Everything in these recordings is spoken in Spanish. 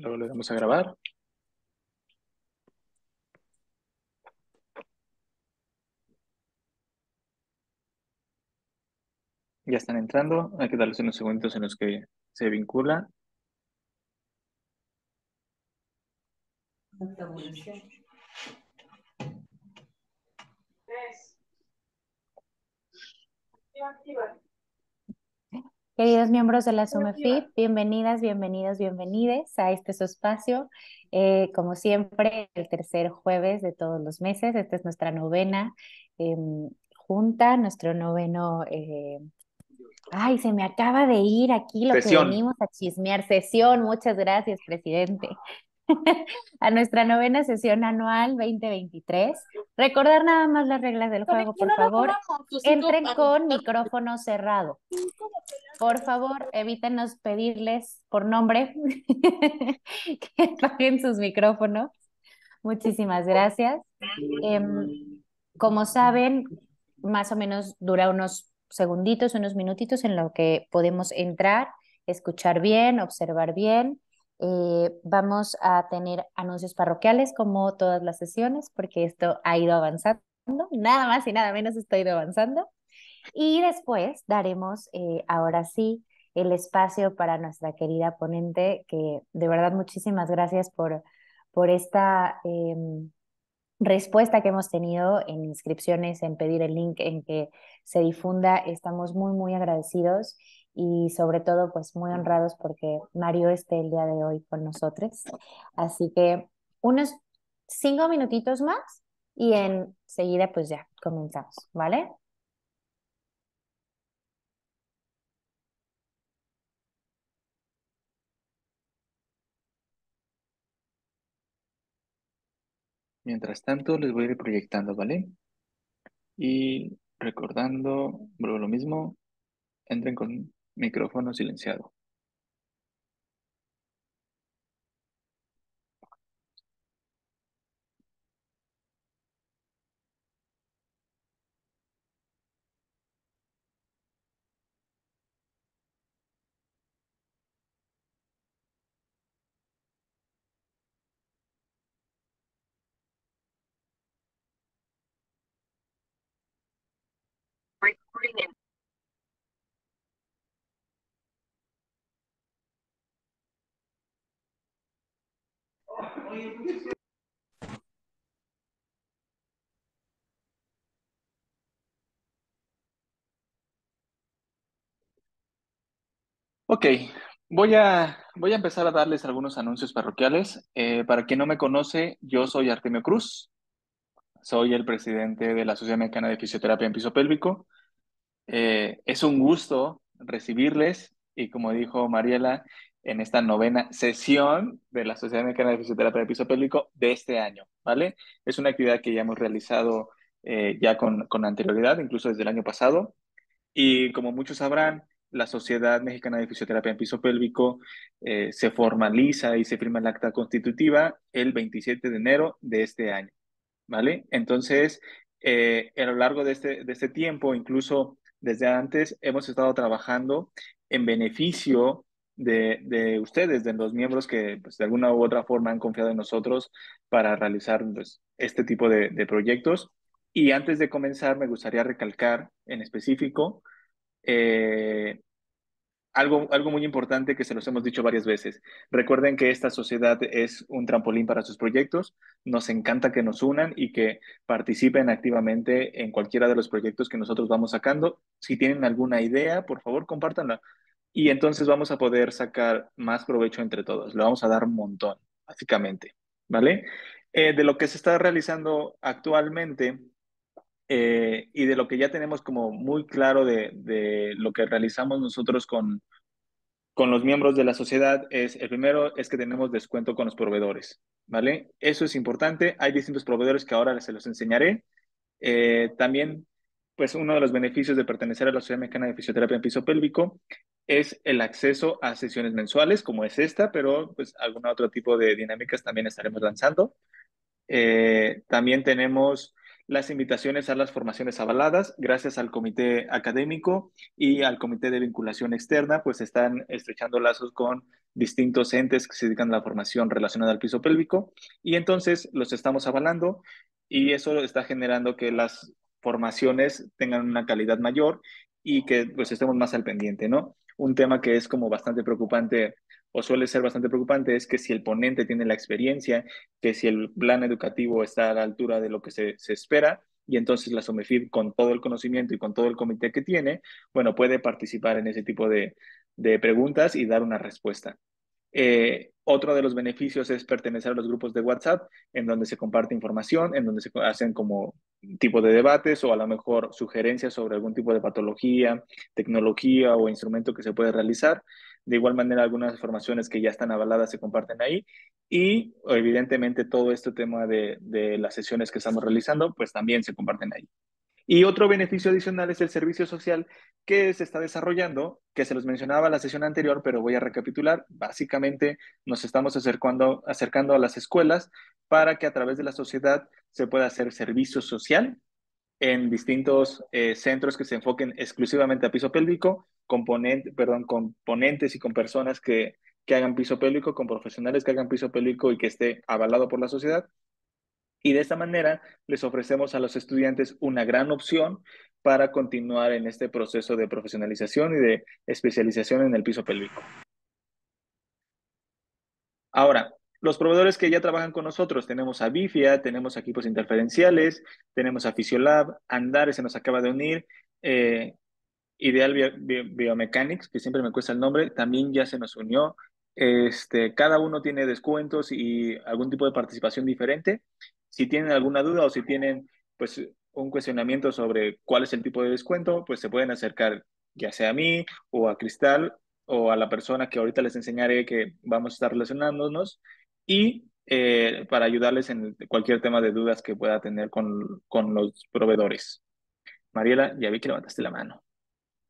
Luego le damos a grabar. Ya están entrando. Hay que darles unos segunditos en los que se vincula. Queridos miembros de la SUMEFIP, bienvenidas, bienvenidos, bienvenides a este su espacio. Como siempre, el tercer jueves de todos los meses. Esta es nuestra novena junta, nuestro noveno. Ay, se me acaba de ir aquí lo que Sesión. venimos a chismear. Sesión, muchas gracias, presidente. A nuestra novena sesión anual 2023. Recordar nada más las reglas del juego, por favor. Entren con micrófono cerrado. Por favor, evítenos pedirles por nombre que apaguen sus micrófonos. Muchísimas gracias. Em, Como saben, más o menos dura unos segunditos, unos minutitos en lo que podemos entrar, escuchar bien, observar bien. Vamos a tener anuncios parroquiales como todas las sesiones, porque esto ha ido avanzando. Nada más y nada menos esto ha ido avanzando. Y después daremos, ahora sí, el espacio para nuestra querida ponente, que de verdad muchísimas gracias por esta respuesta que hemos tenido en inscripciones, en pedir el link, en que se difunda. Estamos muy, muy agradecidos y sobre todo, pues muy honrados porque Mario esté el día de hoy con nosotros. Así que unos 5 minutitos más y enseguida, pues ya comenzamos, ¿vale? Mientras tanto, les voy a ir proyectando, ¿vale? Y recordando, vuelvo a lo mismo, entren con micrófono silenciado. Ok, voy a empezar a darles algunos anuncios parroquiales. Para quien no me conoce, yo soy Artemio Cruz. Soy el presidente de la Sociedad Mexicana de Fisioterapia en Piso Pélvico. Es un gusto recibirles y como dijo Mariela, en esta novena sesión de la Sociedad Mexicana de Fisioterapia de Piso Pélvico de este año, ¿vale? Es una actividad que ya hemos realizado ya con anterioridad, incluso desde el año pasado. Y como muchos sabrán, la Sociedad Mexicana de Fisioterapia en Piso Pélvico se formaliza y se firma el acta constitutiva el 27 de enero de este año. ¿Vale? Entonces, a lo largo de este tiempo, incluso desde antes, hemos estado trabajando en beneficio de ustedes, de los miembros que pues, de alguna u otra forma han confiado en nosotros para realizar pues, este tipo de proyectos. Y antes de comenzar, me gustaría recalcar en específico eh, algo muy importante que se los hemos dicho varias veces. Recuerden que esta sociedad es un trampolín para sus proyectos. Nos encanta que nos unan y que participen activamente en cualquiera de los proyectos que nosotros vamos sacando. Si tienen alguna idea, por favor, compártanla. Y entonces vamos a poder sacar más provecho entre todos. Le vamos a dar un montón, básicamente. ¿Vale? De lo que se está realizando actualmente y de lo que ya tenemos como muy claro de lo que realizamos nosotros con los miembros de la sociedad es, el primero es que tenemos descuento con los proveedores, ¿vale? Eso es importante. Hay distintos proveedores que ahora se los enseñaré. También, pues uno de los beneficios de pertenecer a la Sociedad Mexicana de Fisioterapia en Piso Pélvico es el acceso a sesiones mensuales, como es esta, pero pues algún otro tipo de dinámicas también estaremos lanzando. También tenemos las invitaciones a las formaciones avaladas, gracias al comité académico y al comité de vinculación externa, pues están estrechando lazos con distintos entes que se dedican a la formación relacionada al piso pélvico y entonces los estamos avalando y eso está generando que las formaciones tengan una calidad mayor y que pues estemos más al pendiente, ¿no? Un tema que es como bastante preocupante o suele ser bastante preocupante es que si el ponente tiene la experiencia, que si el plan educativo está a la altura de lo que se espera, y entonces la SOMEFIP con todo el conocimiento y con todo el comité que tiene, bueno, puede participar en ese tipo de preguntas y dar una respuesta. Otro de los beneficios es pertenecer a los grupos de WhatsApp, en donde se comparte información, en donde se hacen como tipo de debates o a lo mejor sugerencias sobre algún tipo de patología, tecnología o instrumento que se puede realizar. De igual manera, algunas formaciones que ya están avaladas se comparten ahí. Y evidentemente todo este tema de las sesiones que estamos realizando, pues también se comparten ahí. Y otro beneficio adicional es el servicio social que se está desarrollando, que se los mencionaba en la sesión anterior, pero voy a recapitular. Básicamente nos estamos acercando a las escuelas para que a través de la sociedad se pueda hacer servicio social en distintos centros que se enfoquen exclusivamente a piso pélvico, con ponentes y con personas que hagan piso pélvico, con profesionales que hagan piso pélvico y que esté avalado por la sociedad y de esta manera les ofrecemos a los estudiantes una gran opción para continuar en este proceso de profesionalización y de especialización en el piso pélvico. Ahora, los proveedores que ya trabajan con nosotros, tenemos a Bifia, tenemos equipos interferenciales, tenemos a Fisiolab, Andares se nos acaba de unir, Ideal Biomechanics, que siempre me cuesta el nombre, también ya se nos unió. Cada uno tiene descuentos y algún tipo de participación diferente. Si tienen alguna duda o si tienen pues un cuestionamiento sobre cuál es el tipo de descuento, pues se pueden acercar ya sea a mí o a Cristal o a la persona que ahorita les enseñaré que vamos a estar relacionándonos y para ayudarles en cualquier tema de dudas que pueda tener con los proveedores. Mariela, ya vi que levantaste la mano.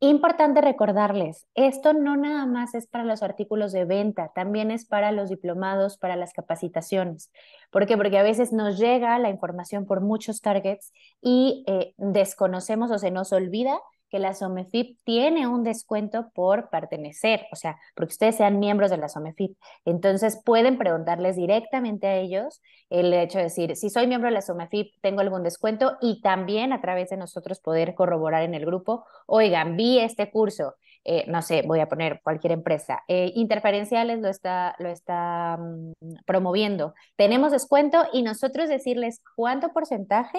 Importante recordarles, esto no nada más es para los artículos de venta, también es para los diplomados, para las capacitaciones. ¿Por qué? Porque a veces nos llega la información por muchos targets y desconocemos o se nos olvida que la SOMEFIP tiene un descuento por pertenecer, o sea, porque ustedes sean miembros de la SOMEFIP. Entonces pueden preguntarles directamente a ellos el hecho de decir, si soy miembro de la SOMEFIP, tengo algún descuento y también a través de nosotros poder corroborar en el grupo, oigan, vi este curso, no sé, voy a poner cualquier empresa, Interferenciales lo está promoviendo, tenemos descuento y nosotros decirles cuánto porcentaje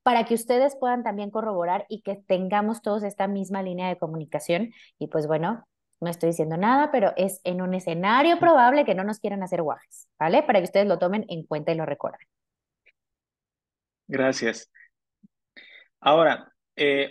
para que ustedes puedan también corroborar y que tengamos todos esta misma línea de comunicación. Y pues bueno, no estoy diciendo nada, pero es en un escenario probable que no nos quieran hacer guajes, ¿vale? Para que ustedes lo tomen en cuenta y lo recuerden. Gracias. Ahora,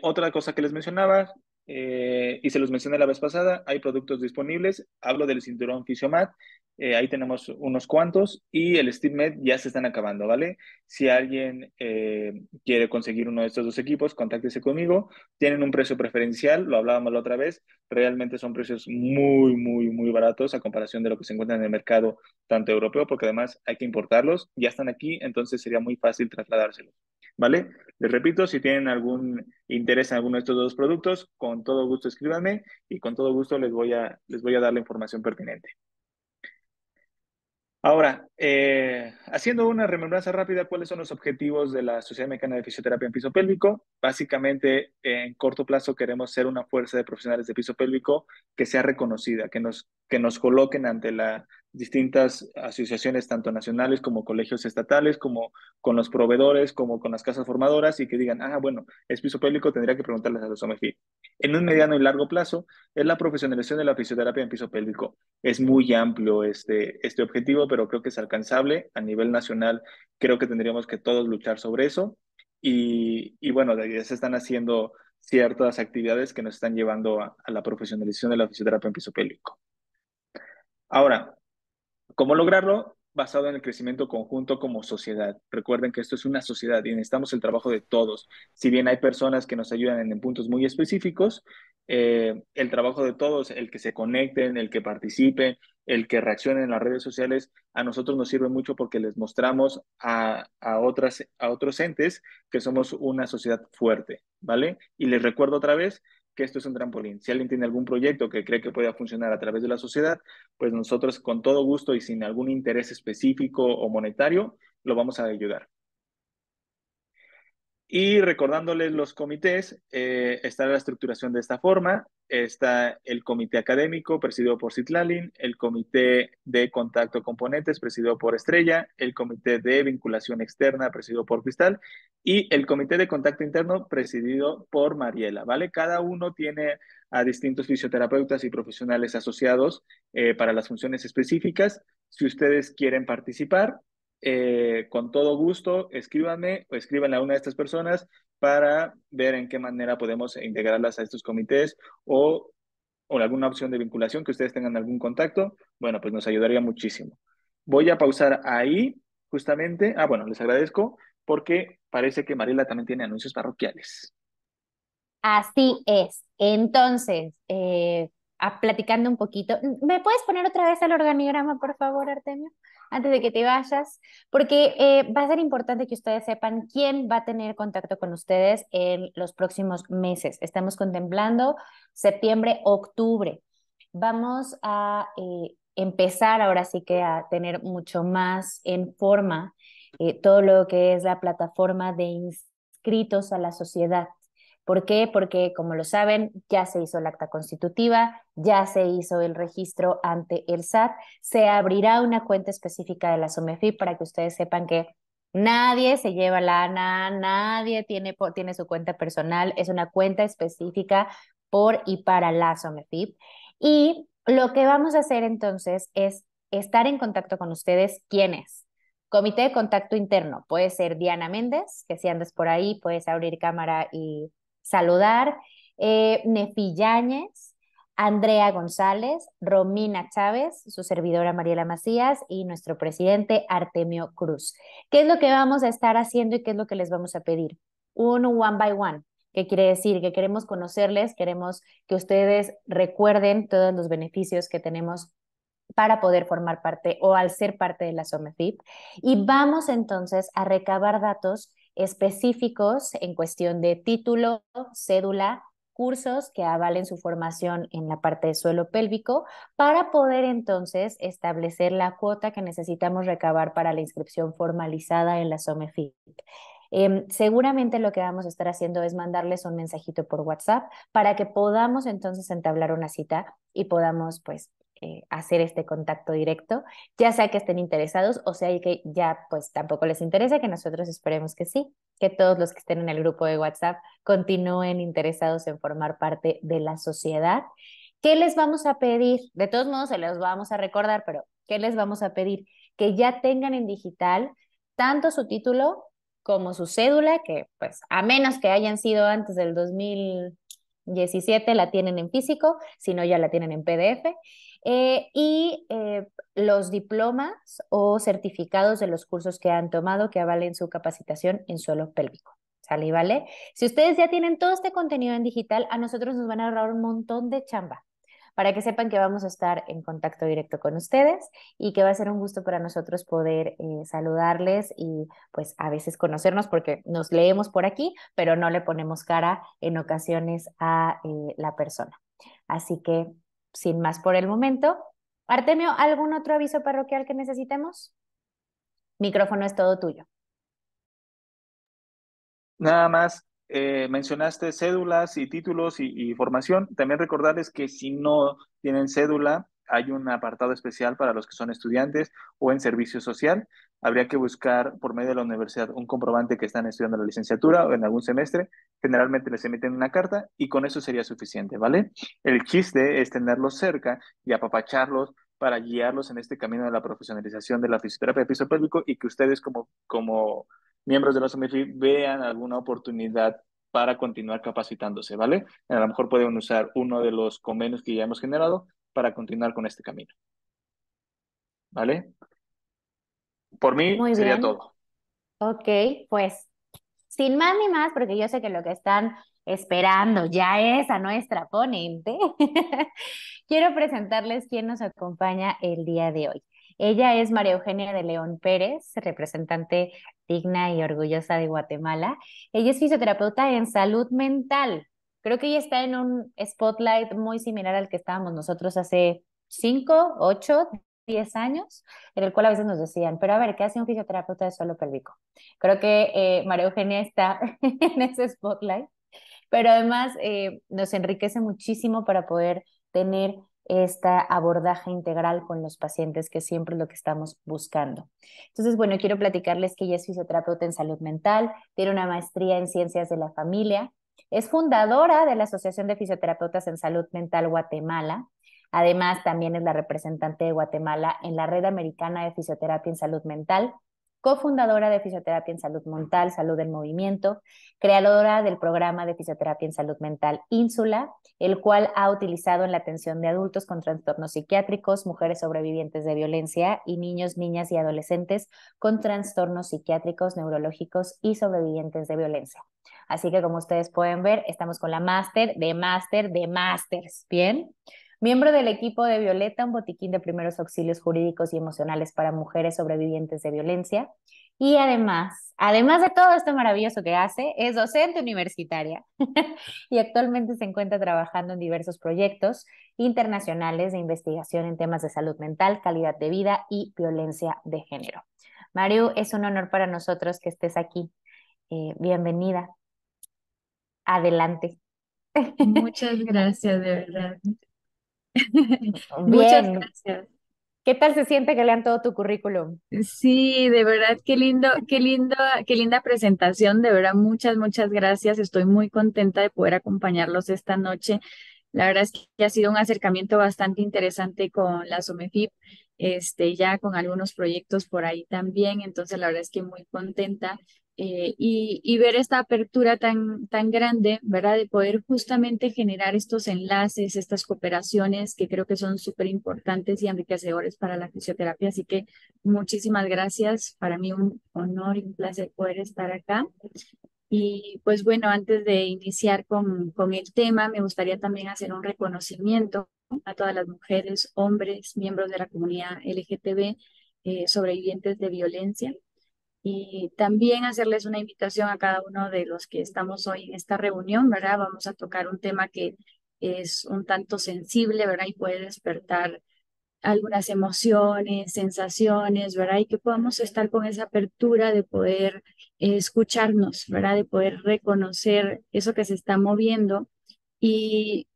otra cosa que les mencionaba, y se los mencioné la vez pasada, hay productos disponibles. Hablo del cinturón Fisiomat, ahí tenemos unos cuantos, y el SteamMed ya se están acabando, ¿vale? Si alguien quiere conseguir uno de estos dos equipos, contáctese conmigo. Tienen un precio preferencial, lo hablábamos la otra vez. Realmente son precios muy, muy, muy baratos a comparación de lo que se encuentra en el mercado, tanto europeo, porque además hay que importarlos. Ya están aquí, entonces sería muy fácil trasladárselos, ¿vale? Les repito, si tienen algún interés en alguno de estos dos productos, con todo gusto escríbanme y con todo gusto les voy a dar la información pertinente. Ahora, haciendo una remembranza rápida, ¿cuáles son los objetivos de la Sociedad Mexicana de Fisioterapia en Piso Pélvico? Básicamente, en corto plazo queremos ser una fuerza de profesionales de piso pélvico que sea reconocida, que nos coloquen ante las distintas asociaciones, tanto nacionales como colegios estatales, como con los proveedores, como con las casas formadoras, y que digan, ah, bueno, es piso pélvico, tendría que preguntarles a los OMEFI. En un mediano y largo plazo, es la profesionalización de la fisioterapia en piso pélvico. Es muy amplio este objetivo, pero creo que es alcanzable a nivel nacional. Creo que tendríamos que todos luchar sobre eso. Y bueno, de ahí se están haciendo ciertas actividades que nos están llevando a la profesionalización de la fisioterapia en piso pélvico. Ahora, ¿cómo lograrlo? Basado en el crecimiento conjunto como sociedad. Recuerden que esto es una sociedad y necesitamos el trabajo de todos. Si bien hay personas que nos ayudan en puntos muy específicos, el trabajo de todos, el que se conecten, el que participen, el que reaccionen en las redes sociales a nosotros nos sirve mucho porque les mostramos a otros entes que somos una sociedad fuerte, ¿vale? Y les recuerdo otra vez que esto es un trampolín. Si alguien tiene algún proyecto que cree que pueda funcionar a través de la sociedad, pues nosotros con todo gusto y sin algún interés específico o monetario, lo vamos a ayudar. Y recordándoles los comités, está la estructuración de esta forma. Está el comité académico, presidido por Citlalin, el comité de contacto componentes, presidido por Estrella, el comité de vinculación externa, presidido por Cristal, y el comité de contacto interno, presidido por Mariela, ¿vale? Cada uno tiene a distintos fisioterapeutas y profesionales asociados para las funciones específicas. Si ustedes quieren participar, con todo gusto, escríbanme o escríbanle a una de estas personas para ver en qué manera podemos integrarlas a estos comités o alguna opción de vinculación que ustedes tengan algún contacto. Bueno, pues nos ayudaría muchísimo. Voy a pausar ahí, justamente. Ah, bueno, les agradezco porque parece que Mariela también tiene anuncios parroquiales. Así es. Entonces, platicando un poquito, ¿me puedes poner otra vez el organigrama, por favor, Artemio? Antes de que te vayas, porque va a ser importante que ustedes sepan quién va a tener contacto con ustedes en los próximos meses. Estamos contemplando septiembre, octubre. Vamos a empezar ahora sí que a tener mucho más en forma todo lo que es la plataforma de inscritos a la sociedad. ¿Por qué? Porque, como lo saben, ya se hizo el acta constitutiva, ya se hizo el registro ante el SAT, se abrirá una cuenta específica de la SOMEFIP para que ustedes sepan que nadie se lleva lana, nadie tiene su cuenta personal, es una cuenta específica por y para la SOMEFIP. Y lo que vamos a hacer entonces es estar en contacto con ustedes. ¿Quiénes? Comité de contacto interno, puede ser Diana Méndez, que si andas por ahí puedes abrir cámara y saludar, Nefi Yáñez, Andrea González, Romina Chávez, su servidora Mariela Macías y nuestro presidente Artemio Cruz. ¿Qué es lo que vamos a estar haciendo y qué es lo que les vamos a pedir? Un one by one. ¿Qué quiere decir? Que queremos conocerles, queremos que ustedes recuerden todos los beneficios que tenemos para poder formar parte o al ser parte de la SOMEFIP. Y vamos entonces a recabar datos específicos en cuestión de título, cédula, cursos que avalen su formación en la parte de suelo pélvico para poder entonces establecer la cuota que necesitamos recabar para la inscripción formalizada en la SOMEFIP. Seguramente lo que vamos a estar haciendo es mandarles un mensajito por WhatsApp para que podamos entonces entablar una cita y podamos pues hacer este contacto directo, ya sea que estén interesados o sea que ya pues tampoco les interesa, que nosotros esperemos que sí, que todos los que estén en el grupo de WhatsApp continúen interesados en formar parte de la sociedad. ¿Qué les vamos a pedir? De todos modos se los vamos a recordar, pero ¿qué les vamos a pedir? Que ya tengan en digital tanto su título como su cédula, que pues a menos que hayan sido antes del 2017 la tienen en físico, si no ya la tienen en PDF, y los diplomas o certificados de los cursos que han tomado que avalen su capacitación en suelo pélvico. ¿Sale y vale? Si ustedes ya tienen todo este contenido en digital, a nosotros nos van a ahorrar un montón de chamba para que sepan que vamos a estar en contacto directo con ustedes y que va a ser un gusto para nosotros poder saludarles y pues a veces conocernos porque nos leemos por aquí, pero no le ponemos cara en ocasiones a la persona. Así que, sin más por el momento, Artemio, ¿algún otro aviso parroquial que necesitemos? Micrófono es todo tuyo. Nada más, mencionaste cédulas y títulos y formación. También recordarles que si no tienen cédula, hay un apartado especial para los que son estudiantes o en servicio social. Habría que buscar por medio de la universidad un comprobante que están estudiando la licenciatura o en algún semestre. Generalmente les emiten una carta y con eso sería suficiente, ¿vale? El chiste es tenerlos cerca y apapacharlos para guiarlos en este camino de la profesionalización de la fisioterapia de piso pélvico y que ustedes como miembros de la SOMEFI vean alguna oportunidad para continuar capacitándose, ¿vale? A lo mejor pueden usar uno de los convenios que ya hemos generado para continuar con este camino, ¿vale? Por mí Muy sería bien. todo. Ok, pues sin más ni más, porque yo sé que lo que están esperando, ya es a nuestra ponente, quiero presentarles quién nos acompaña el día de hoy. Ella es María Eugenia de León Pérez, representante digna y orgullosa de Guatemala. Ella es fisioterapeuta en salud mental. Creo que ella está en un spotlight muy similar al que estábamos nosotros hace 5, 8, 10 años, en el cual a veces nos decían, pero a ver, ¿qué hace un fisioterapeuta de suelo pélvico? Creo que María Eugenia está en ese spotlight, pero además nos enriquece muchísimo para poder tener este abordaje integral con los pacientes, que siempre es lo que estamos buscando. Entonces, bueno, quiero platicarles que ella es fisioterapeuta en salud mental, tiene una maestría en ciencias de la familia, es fundadora de la Asociación de Fisioterapeutas en Salud Mental Guatemala. Además, también es la representante de Guatemala en la Red Americana de Fisioterapia en Salud Mental, cofundadora de Fisioterapia en Salud Mental, Salud en Movimiento, creadora del programa de fisioterapia en salud mental Ínsula, el cual ha utilizado en la atención de adultos con trastornos psiquiátricos, mujeres sobrevivientes de violencia y niños, niñas y adolescentes con trastornos psiquiátricos, neurológicos y sobrevivientes de violencia. Así que como ustedes pueden ver, estamos con la máster de másters, ¿bien? Miembro del equipo de Violeta, un botiquín de primeros auxilios jurídicos y emocionales para mujeres sobrevivientes de violencia. Y además de todo esto maravilloso que hace, es docente universitaria y actualmente se encuentra trabajando en diversos proyectos internacionales de investigación en temas de salud mental, calidad de vida y violencia de género. Mariu, es un honor para nosotros que estés aquí. Bienvenida. Adelante. Muchas gracias, de verdad. Muchas Bien, gracias. ¿qué tal se siente que lean todo tu currículum? Sí, de verdad, qué lindo, qué lindo, qué linda presentación. De verdad, muchas gracias. Estoy muy contenta de poder acompañarlos esta noche. La verdad es que ha sido un acercamiento bastante interesante con la SOMEFIP, ya con algunos proyectos por ahí también. Entonces, la verdad es que muy contenta. Y ver esta apertura tan grande, ¿verdad? De poder justamente generar estos enlaces, estas cooperaciones que creo que son súper importantes y enriquecedores para la fisioterapia. Así que muchísimas gracias. Para mí un honor y un placer poder estar acá. Y pues bueno, antes de iniciar con el tema, me gustaría también hacer un reconocimiento a todas las mujeres, hombres, miembros de la comunidad LGTB, sobrevivientes de violencia. Y también hacerles una invitación a cada uno de los que estamos hoy en esta reunión, ¿verdad? Vamos a tocar un tema que es un tanto sensible, ¿verdad? Y puede despertar algunas emociones, sensaciones, ¿verdad? Y que podamos estar con esa apertura de poder escucharnos, ¿verdad? De poder reconocer eso que se está moviendo y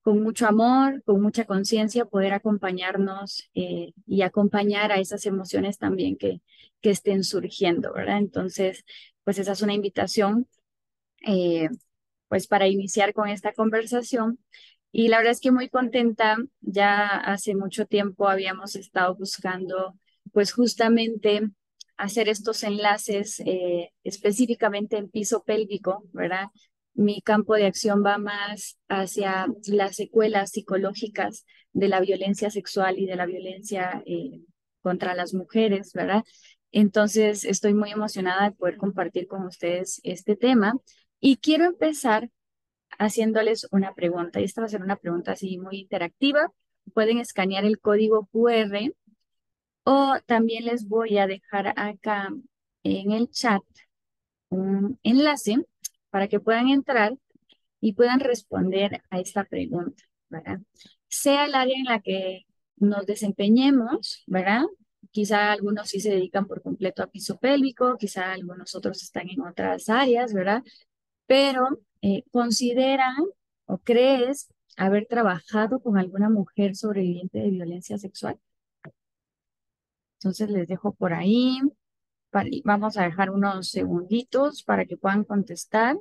con mucho amor, con mucha conciencia, poder acompañarnos y acompañar a esas emociones también que estén surgiendo, ¿verdad? Entonces, pues esa es una invitación eh, pues para iniciar con esta conversación. Y la verdad es que muy contenta, ya hace mucho tiempo habíamos estado buscando pues justamente hacer estos enlaces específicamente en piso pélvico, ¿verdad? Mi campo de acción va más hacia las secuelas psicológicas de la violencia sexual y de la violencia contra las mujeres, ¿verdad? Entonces, estoy muy emocionada de poder compartir con ustedes este tema y quiero empezar haciéndoles una pregunta. Y esta va a ser una pregunta así muy interactiva. Pueden escanear el código QR o también les voy a dejar acá en el chat un enlace para que puedan entrar y puedan responder a esta pregunta, ¿verdad? Sea el área en la que nos desempeñemos, ¿verdad? Quizá algunos sí se dedican por completo a piso pélvico, quizá algunos otros están en otras áreas, ¿verdad? Pero ¿consideran o crees haber trabajado con alguna mujer sobreviviente de violencia sexual? Entonces les dejo por ahí. Vamos a dejar unos segunditos para que puedan contestar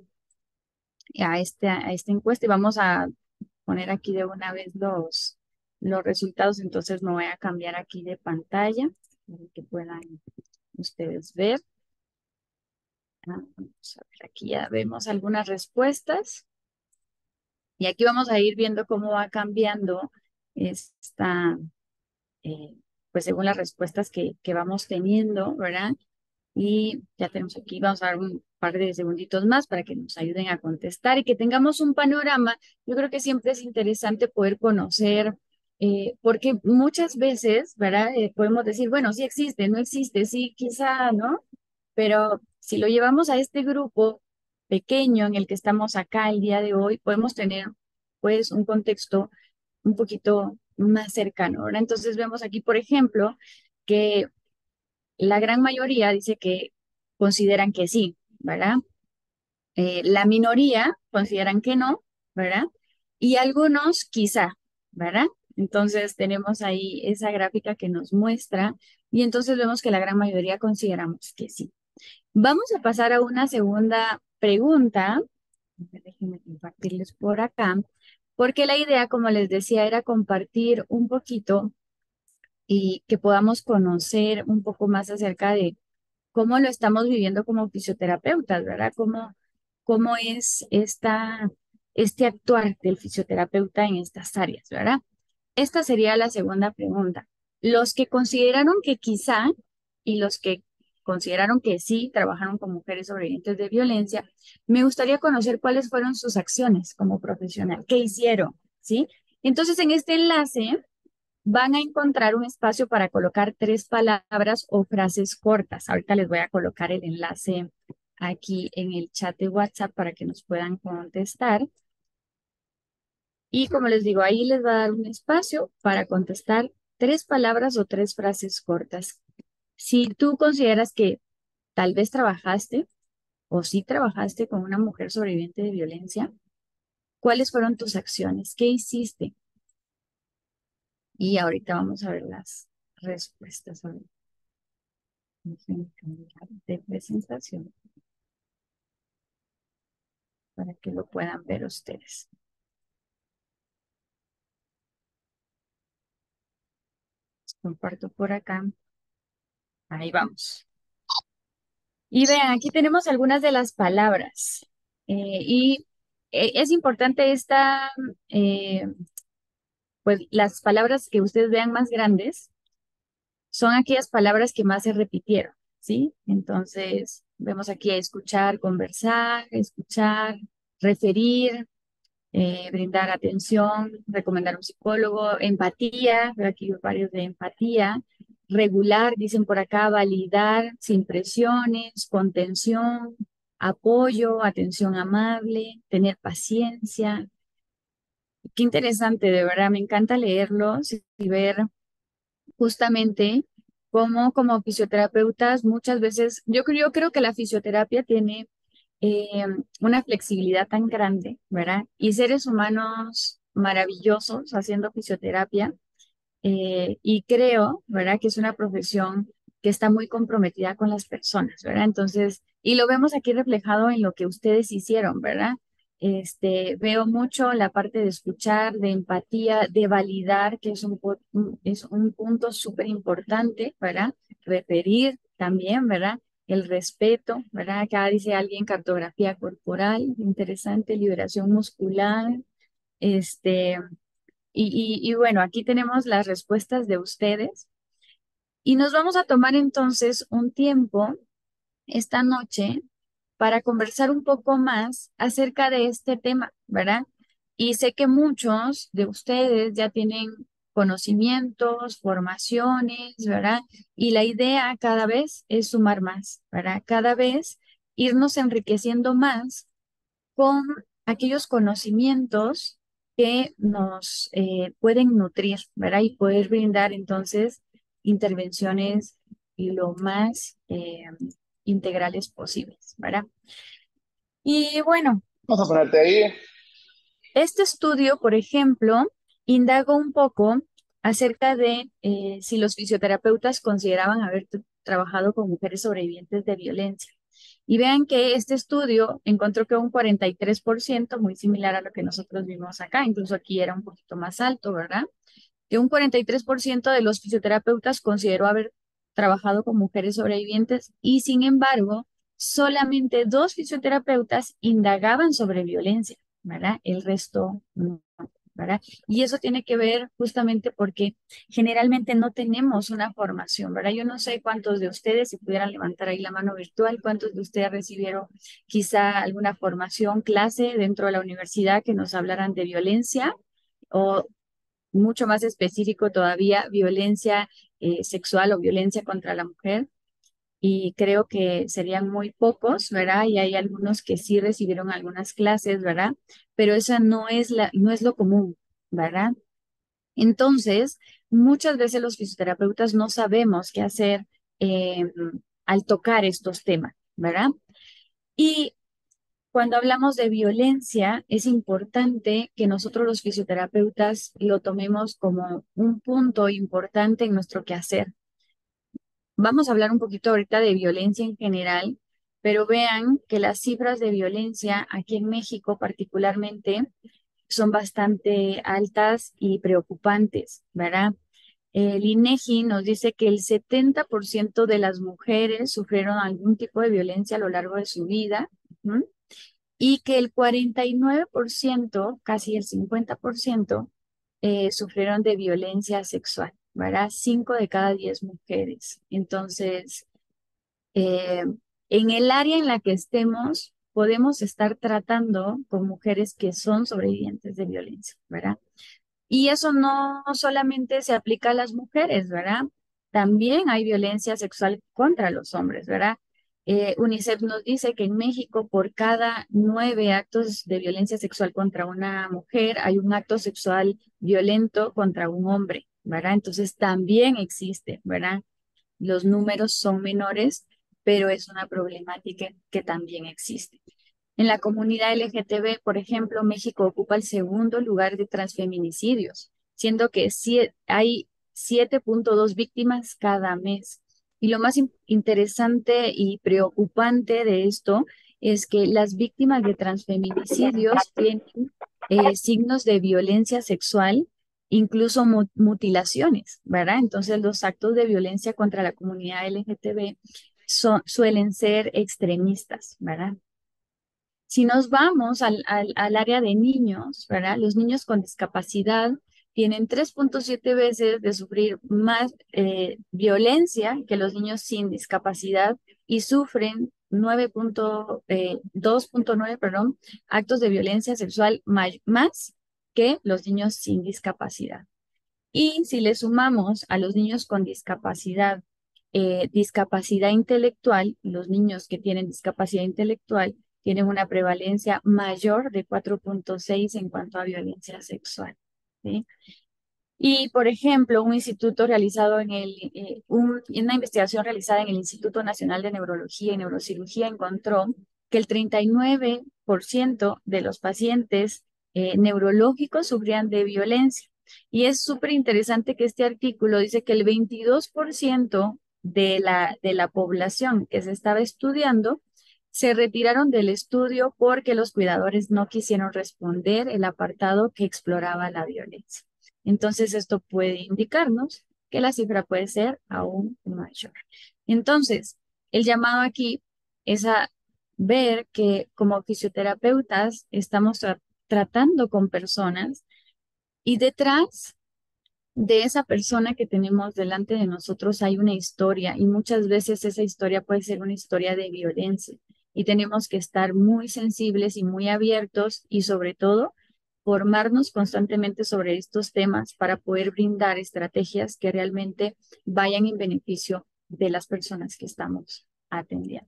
a esta encuesta y vamos a poner aquí de una vez los resultados. Entonces me voy a cambiar aquí de pantalla para que puedan ustedes ver. Vamos a ver, aquí ya vemos algunas respuestas. Y aquí vamos a ir viendo cómo va cambiando esta, pues según las respuestas que vamos teniendo, ¿verdad? Y ya tenemos aquí, vamos a dar un par de segunditos más para que nos ayuden a contestar y que tengamos un panorama. Yo creo que siempre es interesante poder conocer, porque muchas veces, ¿verdad? Podemos decir, bueno, sí existe, no existe, sí, quizá, ¿no? Pero si lo llevamos a este grupo pequeño en el que estamos acá el día de hoy, podemos tener, pues, un contexto un poquito más cercano, ¿verdad? Entonces vemos aquí, por ejemplo, que la gran mayoría dice que consideran que sí, ¿verdad? La minoría consideran que no, ¿verdad? Y algunos quizá, ¿verdad? Entonces tenemos ahí esa gráfica que nos muestra y entonces vemos que la gran mayoría consideramos que sí. Vamos a pasar a una segunda pregunta. Déjenme compartirles por acá, porque la idea, como les decía, era compartir un poquito y que podamos conocer un poco más acerca de cómo lo estamos viviendo como fisioterapeutas, ¿verdad? Cómo es este actuar del fisioterapeuta en estas áreas, ¿verdad? Esta sería la segunda pregunta. Los que consideraron que quizá y los que consideraron que sí trabajaron con mujeres sobrevivientes de violencia, me gustaría conocer cuáles fueron sus acciones como profesional, qué hicieron, ¿sí? Entonces, en este enlace van a encontrar un espacio para colocar 3 palabras o frases cortas. Ahorita les voy a colocar el enlace aquí en el chat de WhatsApp para que nos puedan contestar. Y como les digo, ahí les va a dar un espacio para contestar 3 palabras o 3 frases cortas. Si tú consideras que tal vez trabajaste o sí trabajaste con una mujer sobreviviente de violencia, ¿cuáles fueron tus acciones? ¿Qué hiciste? Y ahorita vamos a ver las respuestas. Déjenme cambiar de presentación para que lo puedan ver ustedes. Comparto por acá. Ahí vamos. Y vean, aquí tenemos algunas de las palabras. Es importante eh, pues las palabras que ustedes vean más grandes son aquellas palabras que más se repitieron, ¿sí? Entonces, vemos aquí escuchar, conversar, escuchar, referir, brindar atención, recomendar un psicólogo, empatía, veo aquí varios de empatía, regular, dicen por acá, validar, sin presiones, contención, apoyo, atención amable, tener paciencia. Qué interesante, de verdad, me encanta leerlos y ver justamente cómo como fisioterapeutas muchas veces, yo creo que la fisioterapia tiene eh, una flexibilidad tan grande, ¿verdad? Y seres humanos maravillosos haciendo fisioterapia. Y creo, ¿verdad? Que es una profesión que está muy comprometida con las personas, ¿verdad? Entonces, y lo vemos aquí reflejado en lo que ustedes hicieron, ¿verdad? Veo mucho la parte de escuchar, de empatía, de validar, que es es un punto súper importante, ¿verdad? Referir también, ¿verdad? El respeto, ¿verdad? Acá dice alguien cartografía corporal, interesante, liberación muscular, este, y bueno, aquí tenemos las respuestas de ustedes y nos vamos a tomar entonces un tiempo esta noche para conversar un poco más acerca de este tema, ¿verdad? Y sé que muchos de ustedes ya tienen conocimientos, formaciones, ¿verdad? Y la idea cada vez es sumar más, ¿verdad? Cada vez irnos enriqueciendo más con aquellos conocimientos que nos pueden nutrir, ¿verdad? Y poder brindar entonces intervenciones lo más integrales posibles, ¿verdad? Y bueno, Vamos a ponerte ahí. este estudio, por ejemplo, indagó un poco acerca de si los fisioterapeutas consideraban haber trabajado con mujeres sobrevivientes de violencia. Y vean que este estudio encontró que un 43%, muy similar a lo que nosotros vimos acá, incluso aquí era un poquito más alto, ¿verdad? Que un 43% de los fisioterapeutas consideró haber trabajado con mujeres sobrevivientes y sin embargo, solamente 2 fisioterapeutas indagaban sobre violencia, ¿verdad? El resto no. ¿verdad? Y eso tiene que ver justamente porque generalmente no tenemos una formación, ¿verdad? Yo no sé cuántos de ustedes, si pudieran levantar ahí la mano virtual, cuántos de ustedes recibieron quizá alguna formación, clase dentro de la universidad que nos hablaran de violencia o mucho más específico todavía, violencia sexual o violencia contra la mujer. Y creo que serían muy pocos, ¿verdad? Y hay algunos que sí recibieron algunas clases, ¿verdad? Pero esa no es lo común, ¿verdad? Entonces, muchas veces los fisioterapeutas no sabemos qué hacer eh, al tocar estos temas, ¿verdad? Y cuando hablamos de violencia, es importante que nosotros los fisioterapeutas lo tomemos como un punto importante en nuestro quehacer. Vamos a hablar un poquito ahorita de violencia en general, pero vean que las cifras de violencia aquí en México particularmente son bastante altas y preocupantes, ¿verdad? El INEGI nos dice que el 70% de las mujeres sufrieron algún tipo de violencia a lo largo de su vida, ¿m? Y que el 49%, casi el 50%, sufrieron de violencia sexual, ¿verdad? 5 de cada 10 mujeres. Entonces, eh, en el área en la que estemos, podemos estar tratando con mujeres que son sobrevivientes de violencia, ¿verdad? Y eso no solamente se aplica a las mujeres, ¿verdad? También hay violencia sexual contra los hombres, ¿verdad? UNICEF nos dice que en México por cada 9 actos de violencia sexual contra una mujer hay un acto sexual violento contra un hombre, ¿verdad? Entonces también existe, ¿verdad? Los números son menores, pero es una problemática que también existe. En la comunidad LGTB, por ejemplo, México ocupa el segundo lugar de transfeminicidios, siendo que hay 7.2 víctimas cada mes. Y lo más interesante y preocupante de esto es que las víctimas de transfeminicidios tienen signos de violencia sexual, incluso mutilaciones, ¿verdad? Entonces los actos de violencia contra la comunidad LGTB suelen ser extremistas, ¿verdad? Si nos vamos al área de niños, ¿verdad? Los niños con discapacidad tienen 3.7 veces de sufrir más violencia que los niños sin discapacidad y sufren 2.9, perdón, actos de violencia sexual más que los niños sin discapacidad. Y si le sumamos a los niños con discapacidad, discapacidad intelectual, los niños que tienen discapacidad intelectual tienen una prevalencia mayor de 4.6 en cuanto a violencia sexual. ¿Sí? Y, por ejemplo, un instituto realizado una investigación realizada en el Instituto Nacional de Neurología y Neurocirugía encontró que el 39% de los pacientes neurológicos sufrían de violencia. Y es súper interesante que este artículo dice que el 22% de la población que se estaba estudiando se retiraron del estudio porque los cuidadores no quisieron responder el apartado que exploraba la violencia. Entonces, esto puede indicarnos que la cifra puede ser aún mayor. Entonces, el llamado aquí es a ver que como fisioterapeutas estamos tratando con personas y detrás de esa persona que tenemos delante de nosotros hay una historia y muchas veces esa historia puede ser una historia de violencia y tenemos que estar muy sensibles y muy abiertos y sobre todo formarnos constantemente sobre estos temas para poder brindar estrategias que realmente vayan en beneficio de las personas que estamos atendiendo.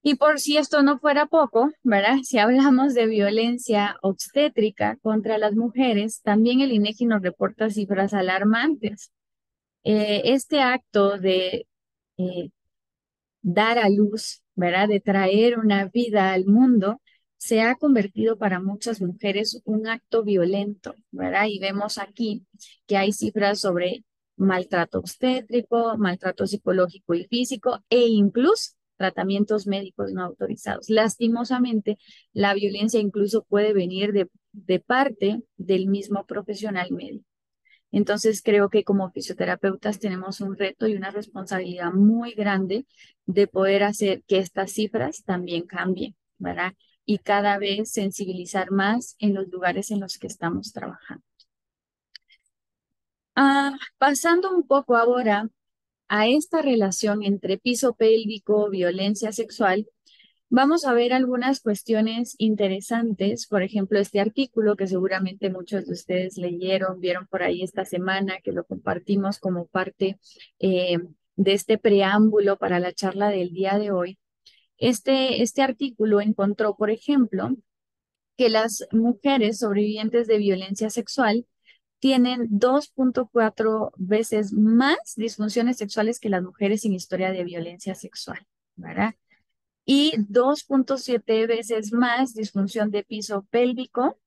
Y por si esto no fuera poco, ¿verdad? Si hablamos de violencia obstétrica contra las mujeres, también el INEGI nos reporta cifras alarmantes. Este acto de eh, dar a luz, ¿verdad? De traer una vida al mundo, se ha convertido para muchas mujeres un acto violento, ¿verdad? Y vemos aquí que hay cifras sobre maltrato obstétrico, maltrato psicológico y físico e incluso tratamientos médicos no autorizados. Lastimosamente, la violencia incluso puede venir de parte del mismo profesional médico. Entonces creo que como fisioterapeutas tenemos un reto y una responsabilidad muy grande de poder hacer que estas cifras también cambien, ¿verdad? y cada vez sensibilizar más en los lugares en los que estamos trabajando. Pasando un poco ahora a esta relación entre piso pélvico, violencia sexual, vamos a ver algunas cuestiones interesantes. Por ejemplo, este artículo que seguramente muchos de ustedes leyeron, vieron por ahí esta semana, que lo compartimos como parte eh, de este preámbulo para la charla del día de hoy. Este artículo encontró, por ejemplo, que las mujeres sobrevivientes de violencia sexual tienen 2.4 veces más disfunciones sexuales que las mujeres sin historia de violencia sexual, ¿verdad? Y 2.7 veces más disfunción de piso pélvico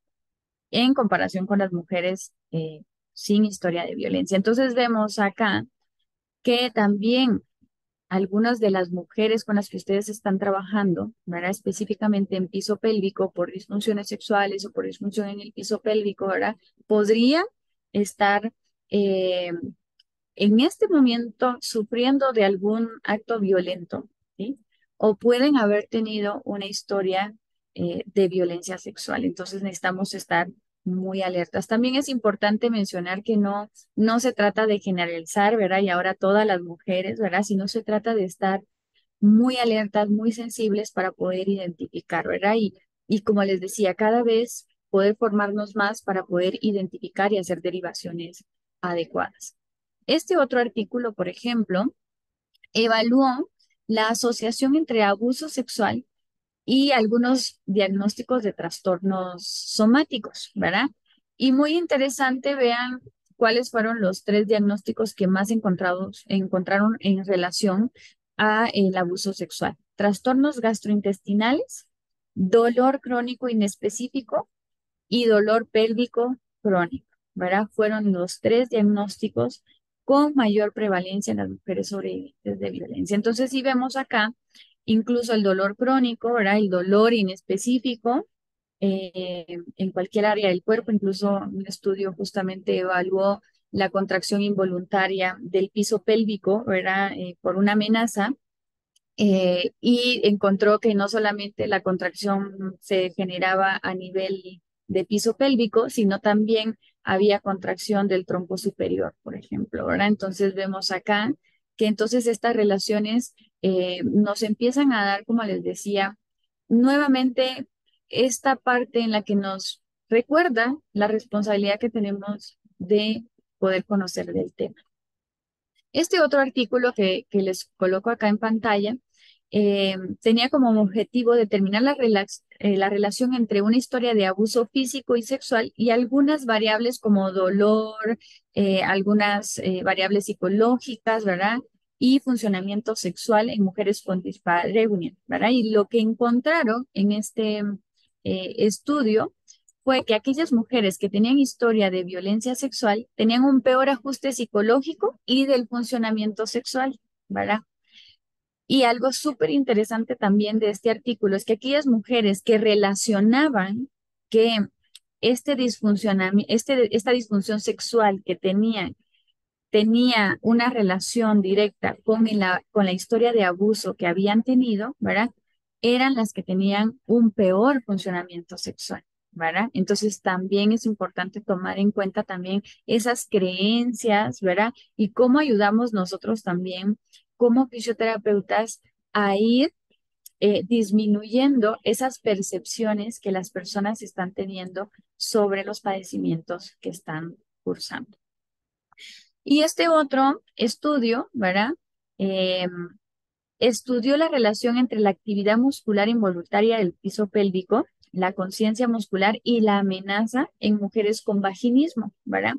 en comparación con las mujeres sin historia de violencia. Entonces vemos acá que también algunas de las mujeres con las que ustedes están trabajando, ¿verdad? Específicamente en piso pélvico por disfunciones sexuales o por disfunción en el piso pélvico, ¿verdad? Podrían estar eh, en este momento sufriendo de algún acto violento, ¿sí? O pueden haber tenido una historia de violencia sexual. Entonces necesitamos estar muy alertas. También es importante mencionar que no se trata de generalizar, ¿verdad? Y ahora todas las mujeres, ¿verdad? Sino se trata de estar muy alertas, muy sensibles para poder identificar, ¿verdad? Y como les decía, cada vez poder formarnos más para poder identificar y hacer derivaciones adecuadas. Este otro artículo, por ejemplo, evaluó la asociación entre abuso sexual y algunos diagnósticos de trastornos somáticos, ¿verdad? Y muy interesante, vean cuáles fueron los 3 diagnósticos que más encontraron en relación a el abuso sexual. Trastornos gastrointestinales, dolor crónico inespecífico y dolor pélvico crónico, ¿verdad? Fueron los 3 diagnósticos con mayor prevalencia en las mujeres sobrevivientes de violencia. Entonces, si vemos acá, incluso el dolor crónico, ¿verdad? El dolor inespecífico en cualquier área del cuerpo, incluso un estudio justamente evaluó la contracción involuntaria del piso pélvico, ¿verdad? Por una amenaza y encontró que no solamente la contracción se generaba a nivel de piso pélvico, sino también había contracción del tronco superior, por ejemplo, ¿verdad? Entonces vemos acá que entonces estas relaciones nos empiezan a dar, como les decía, nuevamente esta parte en la que nos recuerda la responsabilidad que tenemos de poder conocer del tema. Este otro artículo que les coloco acá en pantalla tenía como objetivo determinar la relación entre una historia de abuso físico y sexual y algunas variables como dolor, algunas variables psicológicas, ¿verdad? Y funcionamiento sexual en mujeres con dispareunia, ¿verdad? Y lo que encontraron en este estudio fue que aquellas mujeres que tenían historia de violencia sexual tenían un peor ajuste psicológico y del funcionamiento sexual, ¿verdad? Y algo súper interesante también de este artículo es que aquellas mujeres que relacionaban que esta disfunción sexual que tenían tenía una relación directa con la historia de abuso que habían tenido, ¿verdad? Eran las que tenían un peor funcionamiento sexual, ¿verdad? Entonces también es importante tomar en cuenta también esas creencias, ¿verdad? Y cómo ayudamos nosotros también como fisioterapeutas a ir disminuyendo esas percepciones que las personas están teniendo sobre los padecimientos que están cursando. Y este otro estudio, ¿verdad? Eh, Estudió la relación entre la actividad muscular involuntaria del piso pélvico, la conciencia muscular y la amenaza en mujeres con vaginismo, ¿verdad?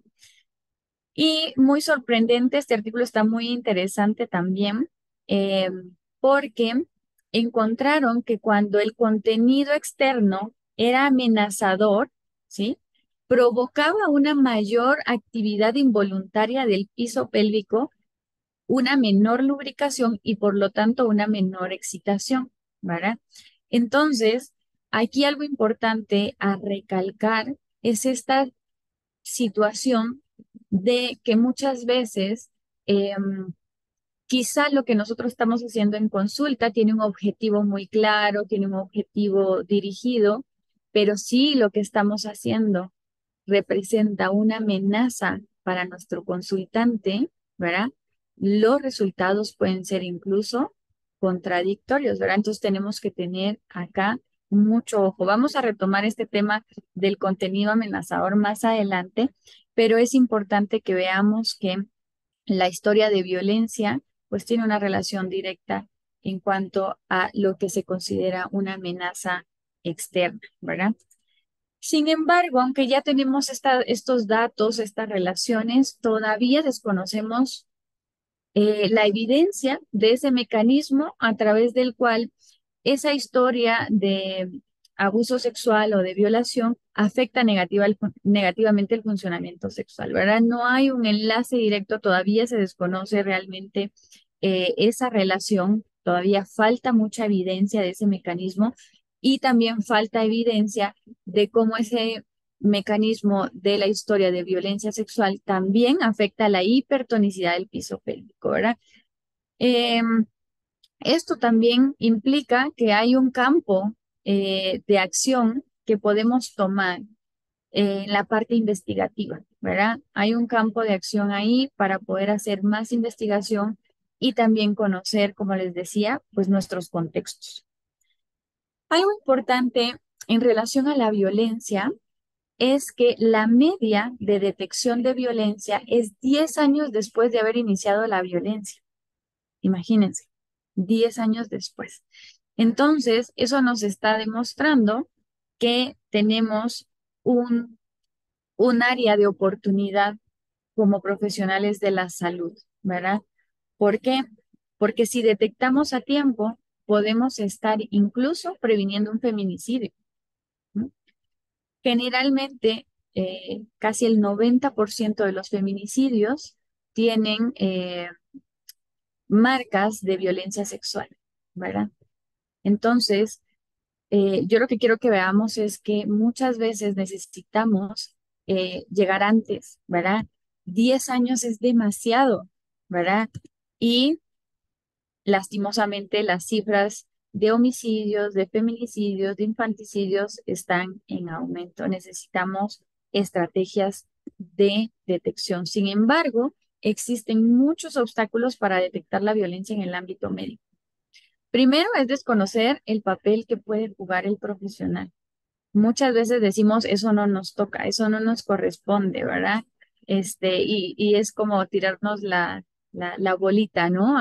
Y muy sorprendente, este artículo está muy interesante también, eh, porque encontraron que cuando el contenido externo era amenazador, ¿sí? Provocaba una mayor actividad involuntaria del piso pélvico, una menor lubricación y por lo tanto una menor excitación, ¿verdad? Entonces, aquí algo importante a recalcar es esta situación de que muchas veces quizá lo que nosotros estamos haciendo en consulta tiene un objetivo muy claro, tiene un objetivo dirigido, pero si lo que estamos haciendo representa una amenaza para nuestro consultante, ¿verdad? Los resultados pueden ser incluso contradictorios, ¿verdad? Entonces tenemos que tener acá mucho ojo. Vamos a retomar este tema del contenido amenazador más adelante, pero es importante que veamos que la historia de violencia pues tiene una relación directa en cuanto a lo que se considera una amenaza externa, ¿verdad? Sin embargo, aunque ya tenemos estos datos, estas relaciones, todavía desconocemos la evidencia de ese mecanismo a través del cual esa historia de abuso sexual o de violación afecta negativamente el funcionamiento sexual, ¿verdad? No hay un enlace directo, todavía se desconoce realmente esa relación, todavía falta mucha evidencia de ese mecanismo y también falta evidencia de cómo ese mecanismo de la historia de violencia sexual también afecta la hipertonicidad del piso pélvico, ¿verdad? Em, Esto también implica que hay un campo de acción que podemos tomar en la parte investigativa, ¿verdad? Hay un campo de acción ahí para poder hacer más investigación y también conocer, como les decía, pues nuestros contextos. Algo importante en relación a la violencia es que la media de detección de violencia es 10 años después de haber iniciado la violencia. Imagínense, 10 años después. Entonces, eso nos está demostrando que tenemos un, un área de oportunidad como profesionales de la salud, ¿verdad? ¿Por qué? Porque si detectamos a tiempo, podemos estar incluso previniendo un feminicidio, ¿no? Generalmente, casi el 90% de los feminicidios tienen marcas de violencia sexual, ¿verdad? Entonces, yo lo que quiero que veamos es que muchas veces necesitamos llegar antes, ¿verdad? 10 años es demasiado, ¿verdad? Y lastimosamente las cifras de homicidios, de feminicidios, de infanticidios están en aumento. Necesitamos estrategias de detección. Sin embargo, existen muchos obstáculos para detectar la violencia en el ámbito médico. Primero es desconocer el papel que puede jugar el profesional. Muchas veces decimos, eso no nos toca, eso no nos corresponde, ¿verdad? Y es como tirarnos la bolita, ¿no?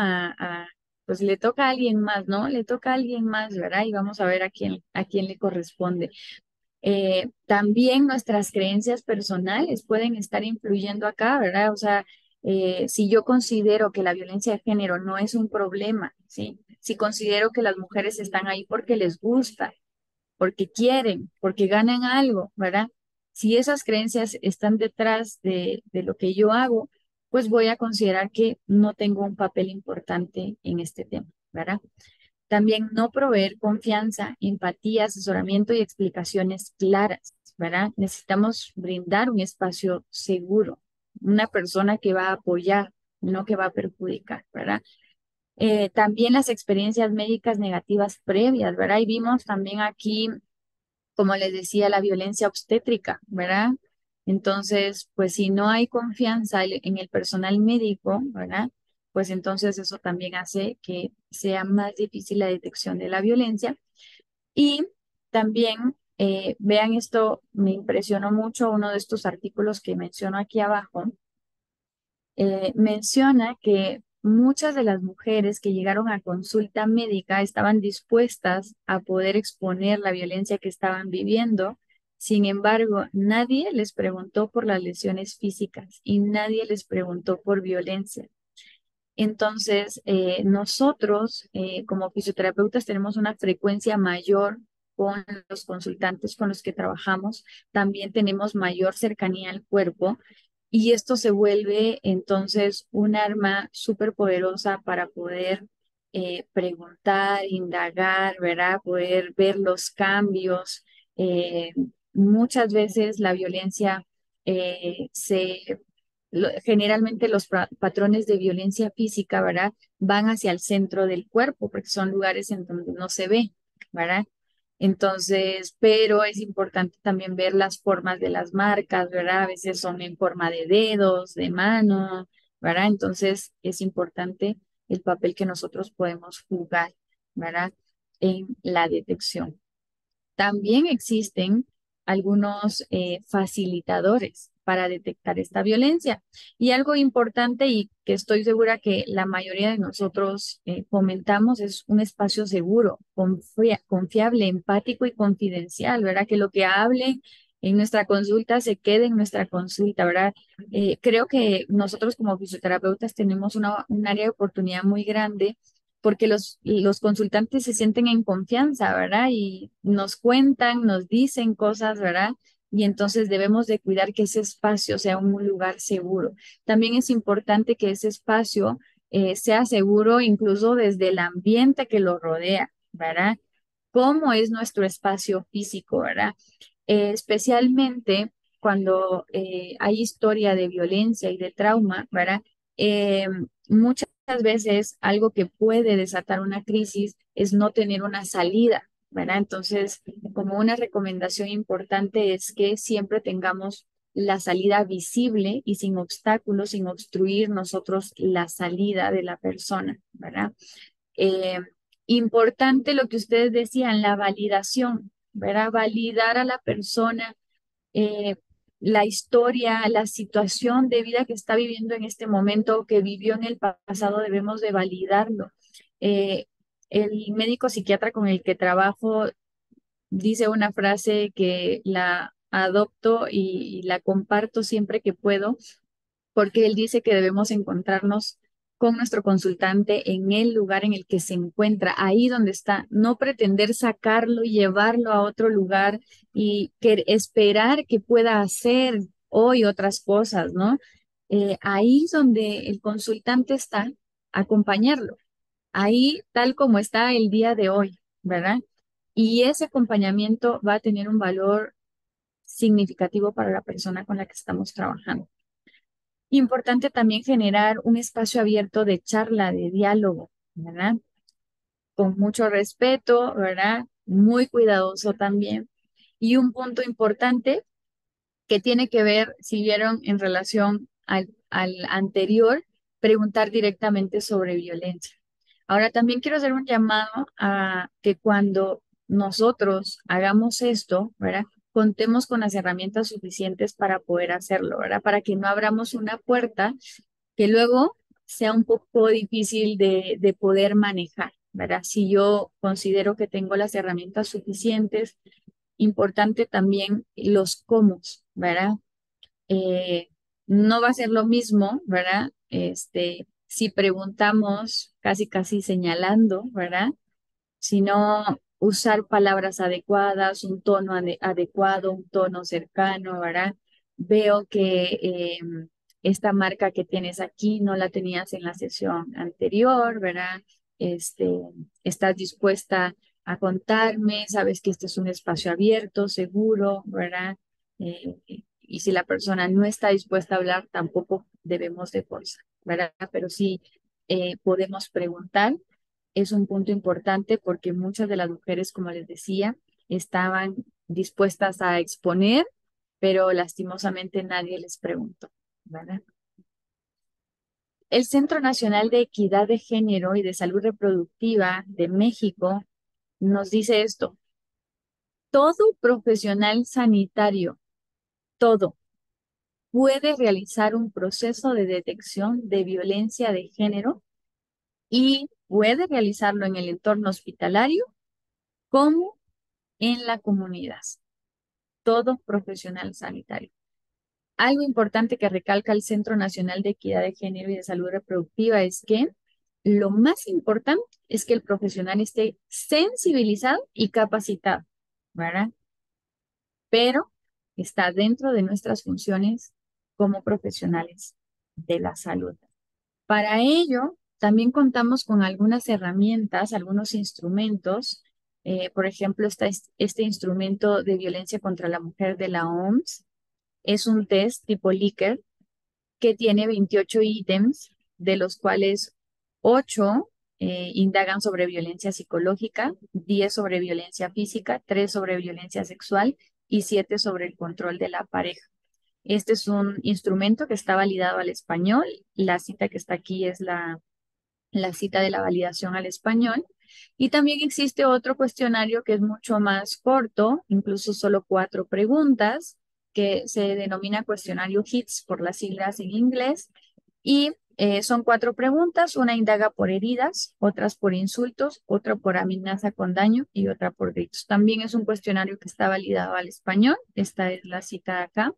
Pues le toca a alguien más, ¿no? Le toca a alguien más, ¿verdad? Y vamos a ver a quién le corresponde. También nuestras creencias personales pueden estar influyendo acá, ¿verdad? O sea, si yo considero que la violencia de género no es un problema, ¿sí? Si considero que las mujeres están ahí porque les gusta, porque quieren, porque ganan algo, ¿verdad? Si esas creencias están detrás de lo que yo hago, pues voy a considerar que no tengo un papel importante en este tema, ¿verdad? También no proveer confianza, empatía, asesoramiento y explicaciones claras, ¿verdad? Necesitamos brindar un espacio seguro, una persona que va a apoyar, no que va a perjudicar, ¿verdad? También las experiencias médicas negativas previas, ¿verdad? Y vimos también aquí, como les decía, la violencia obstétrica, ¿verdad? Entonces, pues si no hay confianza en el personal médico, ¿verdad? Pues entonces eso también hace que sea más difícil la detección de la violencia. Y también, vean esto, me impresionó mucho uno de estos artículos que menciono aquí abajo, menciona que muchas de las mujeres que llegaron a consulta médica estaban dispuestas a poder exponer la violencia que estaban viviendo. Sin embargo, nadie les preguntó por las lesiones físicas y nadie les preguntó por violencia. Entonces, nosotros como fisioterapeutas tenemos una frecuencia mayor con los consultantes con los que trabajamos, también tenemos mayor cercanía al cuerpo y esto se vuelve entonces un arma súper poderosa para poder preguntar, indagar, ¿verdad? Poder ver los cambios. Eh, Muchas veces la violencia se generalmente los patrones de violencia física, ¿verdad? Van hacia el centro del cuerpo, porque son lugares en donde no se ve, ¿verdad? Entonces, pero es importante también ver las formas de las marcas, ¿verdad? A veces son en forma de dedos, de mano, ¿verdad? Entonces, es importante el papel que nosotros podemos jugar, ¿verdad? En la detección. También existen algunos facilitadores para detectar esta violencia. Y algo importante y que estoy segura que la mayoría de nosotros fomentamos es un espacio seguro, confiable, empático y confidencial, ¿verdad? Que lo que hable en nuestra consulta se quede en nuestra consulta, ¿verdad? Creo que nosotros como fisioterapeutas tenemos un área de oportunidad muy grande porque los consultantes se sienten en confianza, ¿verdad? Y nos cuentan, nos dicen cosas, ¿verdad? Y entonces debemos de cuidar que ese espacio sea un lugar seguro. También es importante que ese espacio sea seguro incluso desde el ambiente que lo rodea, ¿verdad? ¿Cómo es nuestro espacio físico, ¿verdad? Especialmente cuando hay historia de violencia y de trauma, ¿verdad? Muchas veces algo que puede desatar una crisis es no tener una salida, ¿verdad? Entonces, como una recomendación importante es que siempre tengamos la salida visible y sin obstáculos, sin obstruir nosotros la salida de la persona, ¿verdad? Eh, Importante lo que ustedes decían, la validación, ¿verdad? Validar a la persona, eh, la historia, la situación de vida que está viviendo en este momento o que vivió en el pasado, debemos de validarlo. Eh, el médico psiquiatra con el que trabajo dice una frase que la adopto y la comparto siempre que puedo porque él dice que debemos encontrarnos con nuestro consultante en el lugar en el que se encuentra, ahí donde está, no pretender sacarlo y llevarlo a otro lugar y esperar que pueda hacer hoy otras cosas, ¿no? Ahí donde el consultante está, acompañarlo, ahí tal como está el día de hoy, ¿verdad? Y ese acompañamiento va a tener un valor significativo para la persona con la que estamos trabajando. Importante también generar un espacio abierto de charla, de diálogo, ¿verdad? Con mucho respeto, ¿verdad? Muy cuidadoso también. Y un punto importante que tiene que ver, si vieron en relación al anterior, preguntar directamente sobre violencia. Ahora también quiero hacer un llamado a que cuando nosotros hagamos esto, ¿verdad? Contemos con las herramientas suficientes para poder hacerlo, ¿verdad? Para que no abramos una puerta que luego sea un poco difícil de poder manejar, ¿verdad? Si yo considero que tengo las herramientas suficientes, importante también los cómo, ¿verdad? eh, no va a ser lo mismo, ¿verdad? Si preguntamos casi casi señalando, ¿verdad? Sino usar palabras adecuadas, un tono adecuado, un tono cercano, ¿verdad? Veo que esta marca que tienes aquí no la tenías en la sesión anterior, ¿verdad? Este, estás dispuesta a contarme, sabes que este es un espacio abierto, seguro, ¿verdad? Y si la persona no está dispuesta a hablar, tampoco debemos de forzar, ¿verdad? Pero sí podemos preguntar es un punto importante porque muchas de las mujeres, como les decía, estaban dispuestas a exponer, pero lastimosamente nadie les preguntó, ¿verdad? El Centro Nacional de Equidad de Género y de Salud Reproductiva de México nos dice esto, todo profesional sanitario, todo, puede realizar un proceso de detección de violencia de género y puede realizarlo en el entorno hospitalario como en la comunidad. Todo profesional sanitario. Algo importante que recalca el Centro Nacional de Equidad de Género y de Salud Reproductiva es que lo más importante es que el profesional esté sensibilizado y capacitado, ¿verdad? Pero está dentro de nuestras funciones como profesionales de la salud. Para ello, también contamos con algunas herramientas, algunos instrumentos. Por ejemplo, está este instrumento de violencia contra la mujer de la OMS. Es un test tipo Likert que tiene 28 ítems, de los cuales 8 indagan sobre violencia psicológica, 10 sobre violencia física, 3 sobre violencia sexual y 7 sobre el control de la pareja. Este es un instrumento que está validado al español. La cita que está aquí es la cita de la validación al español. Y también existe otro cuestionario que es mucho más corto, incluso solo 4 preguntas, que se denomina cuestionario HITS por las siglas en inglés. Y son 4 preguntas, una indaga por heridas, otras por insultos, otra por amenaza con daño y otra por gritos. También es un cuestionario que está validado al español. Esta es la cita de acá.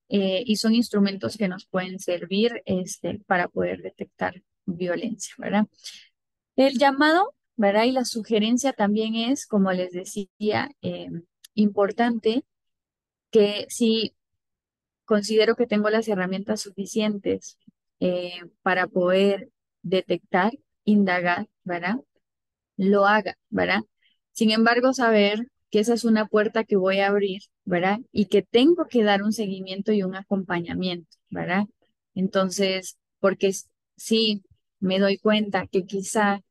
Y son instrumentos que nos pueden servir para poder detectar violencia, ¿verdad? El llamado, ¿verdad? Y la sugerencia también es, como les decía, importante que si considero que tengo las herramientas suficientes para poder detectar, indagar, ¿verdad? Lo haga, ¿verdad? Sin embargo, saber que esa es una puerta que voy a abrir, ¿verdad? Y que tengo que dar un seguimiento y un acompañamiento, ¿verdad? Entonces, porque sí me doy cuenta que quizá,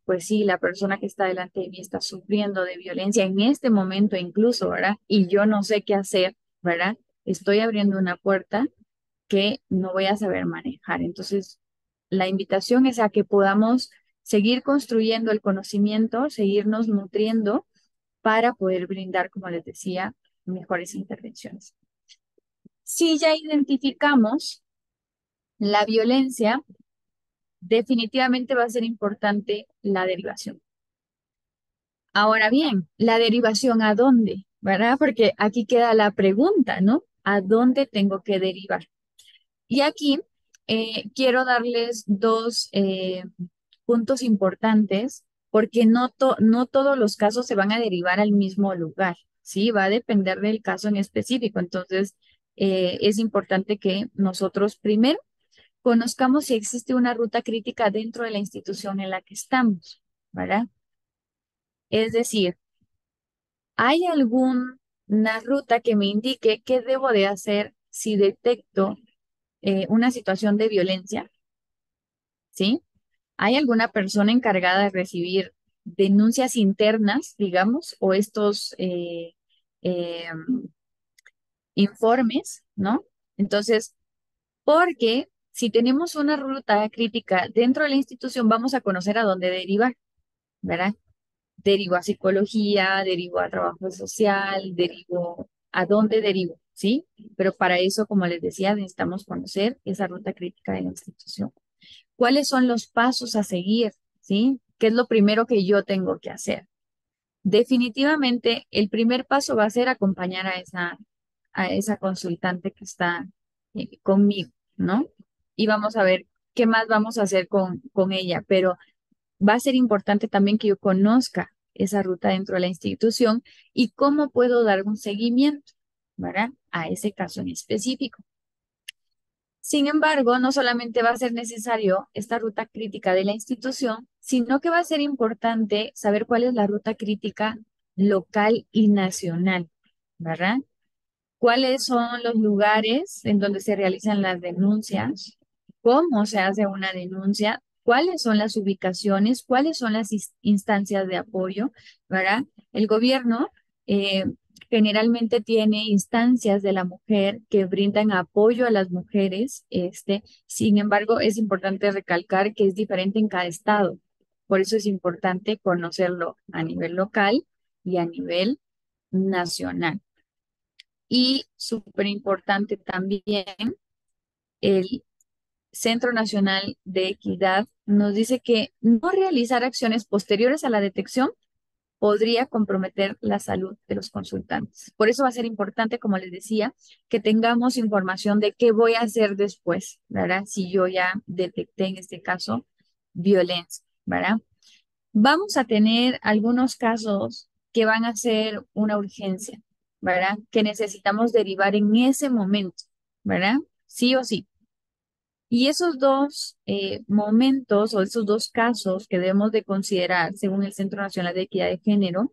pues sí, la persona que está delante de mí está sufriendo de violencia en este momento incluso, ¿verdad? Y yo no sé qué hacer, ¿verdad? Estoy abriendo una puerta que no voy a saber manejar. Entonces, la invitación es a que podamos seguir construyendo el conocimiento, seguirnos nutriendo para poder brindar, como les decía, mejores intervenciones. Si ya identificamos la violencia, definitivamente va a ser importante la derivación. Ahora bien, ¿la derivación a dónde? ¿Verdad? Porque aquí queda la pregunta, ¿no? ¿A dónde tengo que derivar? Y aquí quiero darles dos puntos importantes porque no todos los casos se van a derivar al mismo lugar, ¿sí? Va a depender del caso en específico. Entonces, es importante que nosotros primero conozcamos si existe una ruta crítica dentro de la institución en la que estamos, ¿verdad? Es decir, ¿hay alguna ruta que me indique qué debo de hacer si detecto una situación de violencia? ¿Sí? ¿Hay alguna persona encargada de recibir denuncias internas, digamos, o estos eh, informes, ¿no? Entonces, porque si tenemos una ruta crítica dentro de la institución, vamos a conocer a dónde derivar, ¿verdad? Derivo a psicología, derivo a trabajo social, derivo a dónde derivo, ¿sí? Pero para eso, como les decía, necesitamos conocer esa ruta crítica de la institución. ¿Cuáles son los pasos a seguir? ¿Sí? ¿Qué es lo primero que yo tengo que hacer? Definitivamente, el primer paso va a ser acompañar a esa consultante que está conmigo, ¿no? Y vamos a ver qué más vamos a hacer con ella, pero va a ser importante también que yo conozca esa ruta dentro de la institución y cómo puedo dar un seguimiento, ¿verdad? A ese caso en específico. Sin embargo, no solamente va a ser necesario esta ruta crítica de la institución, sino que va a ser importante saber cuál es la ruta crítica local y nacional, ¿verdad? ¿Cuáles son los lugares en donde se realizan las denuncias? ¿Cómo se hace una denuncia? ¿Cuáles son las ubicaciones? ¿Cuáles son las instancias de apoyo? ¿Verdad? El gobierno eh, generalmente tiene instancias de la mujer que brindan apoyo a las mujeres. Sin embargo, es importante recalcar que es diferente en cada estado. Por eso es importante conocerlo a nivel local y a nivel nacional. Y súper importante también, el Centro Nacional de Equidad nos dice que no realizar acciones posteriores a la detección podría comprometer la salud de los consultantes. Por eso va a ser importante, como les decía, que tengamos información de qué voy a hacer después, ¿verdad? Si yo ya detecté en este caso violencia, ¿verdad? Vamos a tener algunos casos que van a ser una urgencia, ¿verdad? Que necesitamos derivar en ese momento, ¿verdad? Sí o sí. Y esos dos momentos o esos dos casos que debemos de considerar, según el Centro Nacional de Equidad de Género,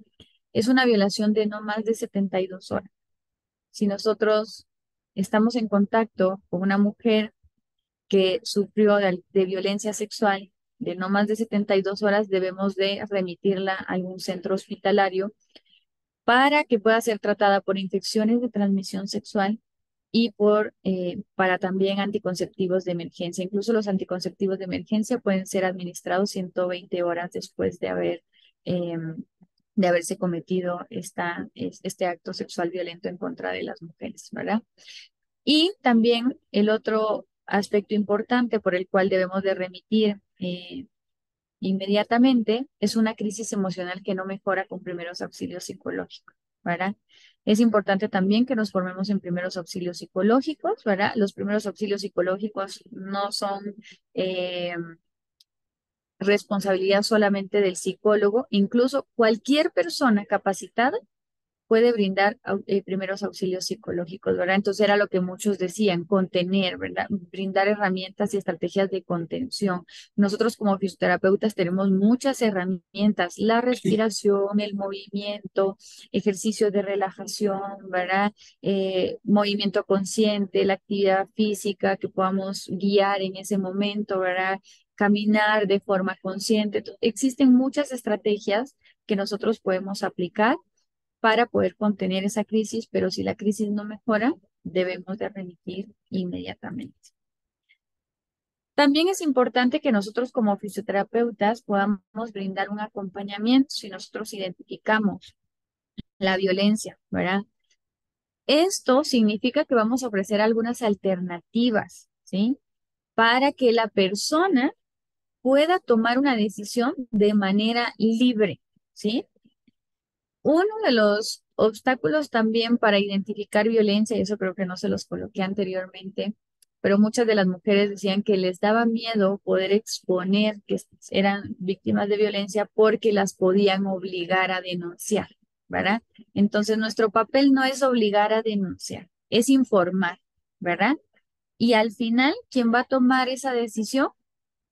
es una violación de no más de 72 horas. Si nosotros estamos en contacto con una mujer que sufrió de violencia sexual de no más de 72 horas, debemos de remitirla a algún centro hospitalario para que pueda ser tratada por infecciones de transmisión sexual y para también anticonceptivos de emergencia. Incluso los anticonceptivos de emergencia pueden ser administrados 120 horas después em, de haberse cometido este acto sexual violento en contra de las mujeres, ¿verdad? Y también el otro aspecto importante por el cual debemos de remitir inmediatamente es una crisis emocional que no mejora con primeros auxilios psicológicos, ¿verdad? Es importante también que nos formemos en primeros auxilios psicológicos, ¿verdad? Los primeros auxilios psicológicos no son eh, responsabilidad solamente del psicólogo, incluso cualquier persona capacitada puede brindar primeros auxilios psicológicos, ¿verdad? Entonces era lo que muchos decían, contener, ¿verdad? Brindar herramientas y estrategias de contención. Nosotros como fisioterapeutas tenemos muchas herramientas, la respiración, el movimiento, ejercicios de relajación, ¿verdad? Movimiento consciente, la actividad física que podamos guiar en ese momento, ¿verdad? Caminar de forma consciente. Existen muchas estrategias que nosotros podemos aplicar para poder contener esa crisis, pero si la crisis no mejora, debemos de remitir inmediatamente. También es importante que nosotros como fisioterapeutas podamos brindar un acompañamiento si nosotros identificamos la violencia, ¿verdad? Esto significa que vamos a ofrecer algunas alternativas, ¿sí? Para que la persona pueda tomar una decisión de manera libre, ¿sí? Uno de los obstáculos también para identificar violencia, y eso creo que no se los coloqué anteriormente, pero muchas de las mujeres decían que les daba miedo poder exponer que eran víctimas de violencia porque las podían obligar a denunciar, ¿verdad? Entonces, nuestro papel no es obligar a denunciar, es informar, ¿verdad? Y al final, quien va a tomar esa decisión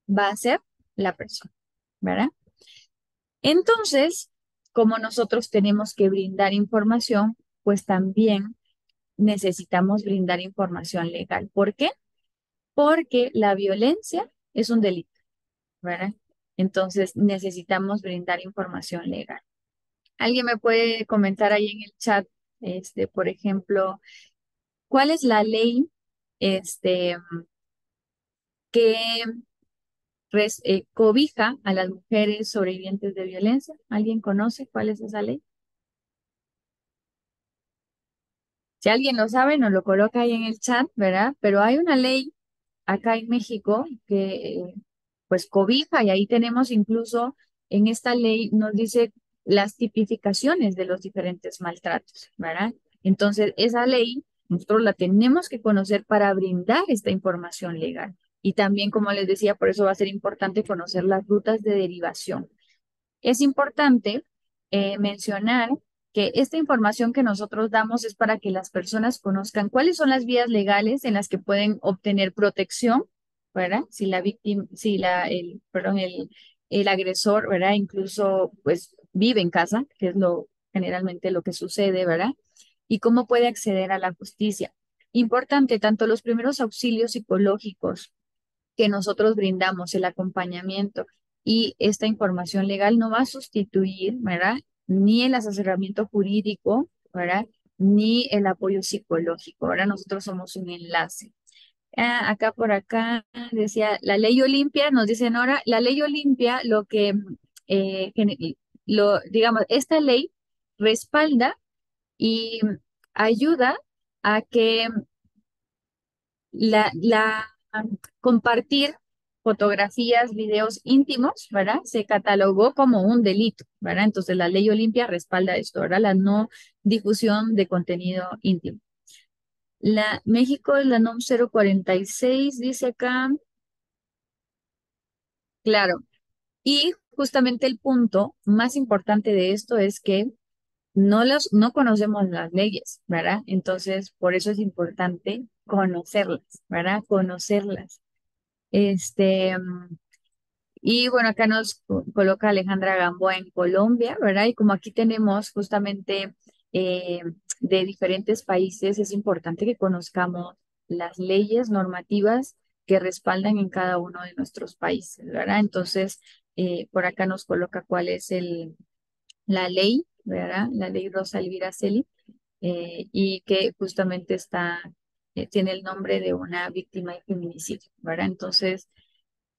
va a ser la persona, ¿verdad? Entonces, como nosotros tenemos que brindar información, pues también necesitamos brindar información legal. ¿Por qué? Porque la violencia es un delito, ¿verdad? Entonces, necesitamos brindar información legal. ¿Alguien me puede comentar ahí en el chat, por ejemplo, cuál es la ley, este, que cobija a las mujeres sobrevivientes de violencia? ¿Alguien conoce cuál es esa ley? Si alguien lo sabe, nos lo coloca ahí en el chat, ¿verdad? Pero hay una ley acá en México que pues cobija y ahí tenemos incluso en esta ley nos dice las tipificaciones de los diferentes maltratos, ¿verdad? Entonces, esa ley nosotros la tenemos que conocer para brindar esta información legal. Y también, como les decía, por eso va a ser importante conocer las rutas de derivación. Es importante mencionar que esta información que nosotros damos es para que las personas conozcan cuáles son las vías legales en las que pueden obtener protección, ¿verdad? Si la víctima, si perdón, el agresor, ¿verdad? Incluso, pues, vive en casa, que es generalmente lo que sucede, ¿verdad? Y cómo puede acceder a la justicia. Importante, tanto los primeros auxilios psicológicos que nosotros brindamos, el acompañamiento y esta información legal no va a sustituir, ¿verdad? Ni el asesoramiento jurídico, ¿verdad? Ni el apoyo psicológico, ¿verdad? Nosotros somos un enlace. Acá por acá decía la ley Olimpia, nos dice Nora, la ley Olimpia, digamos, esta ley respalda y ayuda a que la compartir fotografías, videos íntimos, ¿verdad? Se catalogó como un delito, ¿verdad? Entonces la ley Olimpia respalda esto, ¿verdad? La no difusión de contenido íntimo. México es la NOM 046, dice acá. Claro. Y justamente el punto más importante de esto es que no conocemos las leyes, ¿verdad? Entonces, por eso es importante conocerlas, ¿verdad? Conocerlas. Este, mm, y bueno, acá nos coloca Alejandra Gamboa en Colombia, ¿verdad? Y como aquí tenemos justamente eh, de diferentes países, es importante que conozcamos las leyes normativas que respaldan en cada uno de nuestros países, ¿verdad? Entonces, por acá nos coloca cuál es la ley, ¿verdad? La ley Rosa Elvira Celi, y que justamente tiene el nombre de una víctima de feminicidio, ¿verdad? Entonces,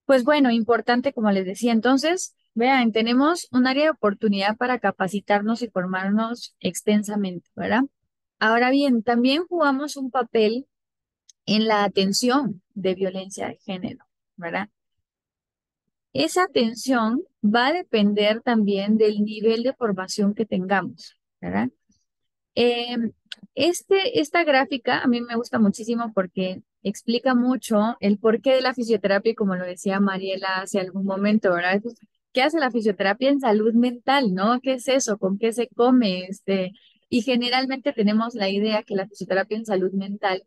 pues bueno, importante, como les decía. Entonces, vean, tenemos un área de oportunidad para capacitarnos y formarnos extensamente, ¿verdad? Ahora bien, también jugamos un papel en la atención de violencia de género, ¿verdad? Esa atención va a depender también del nivel de formación que tengamos, ¿verdad? Eh, esta gráfica a mí me gusta muchísimo porque explica mucho el porqué de la fisioterapia, y como lo decía Mariela hace algún momento, ¿verdad? Pues, ¿qué hace la fisioterapia en salud mental, no? ¿Qué es eso? ¿Con qué se come? Y generalmente tenemos la idea que la fisioterapia en salud mental,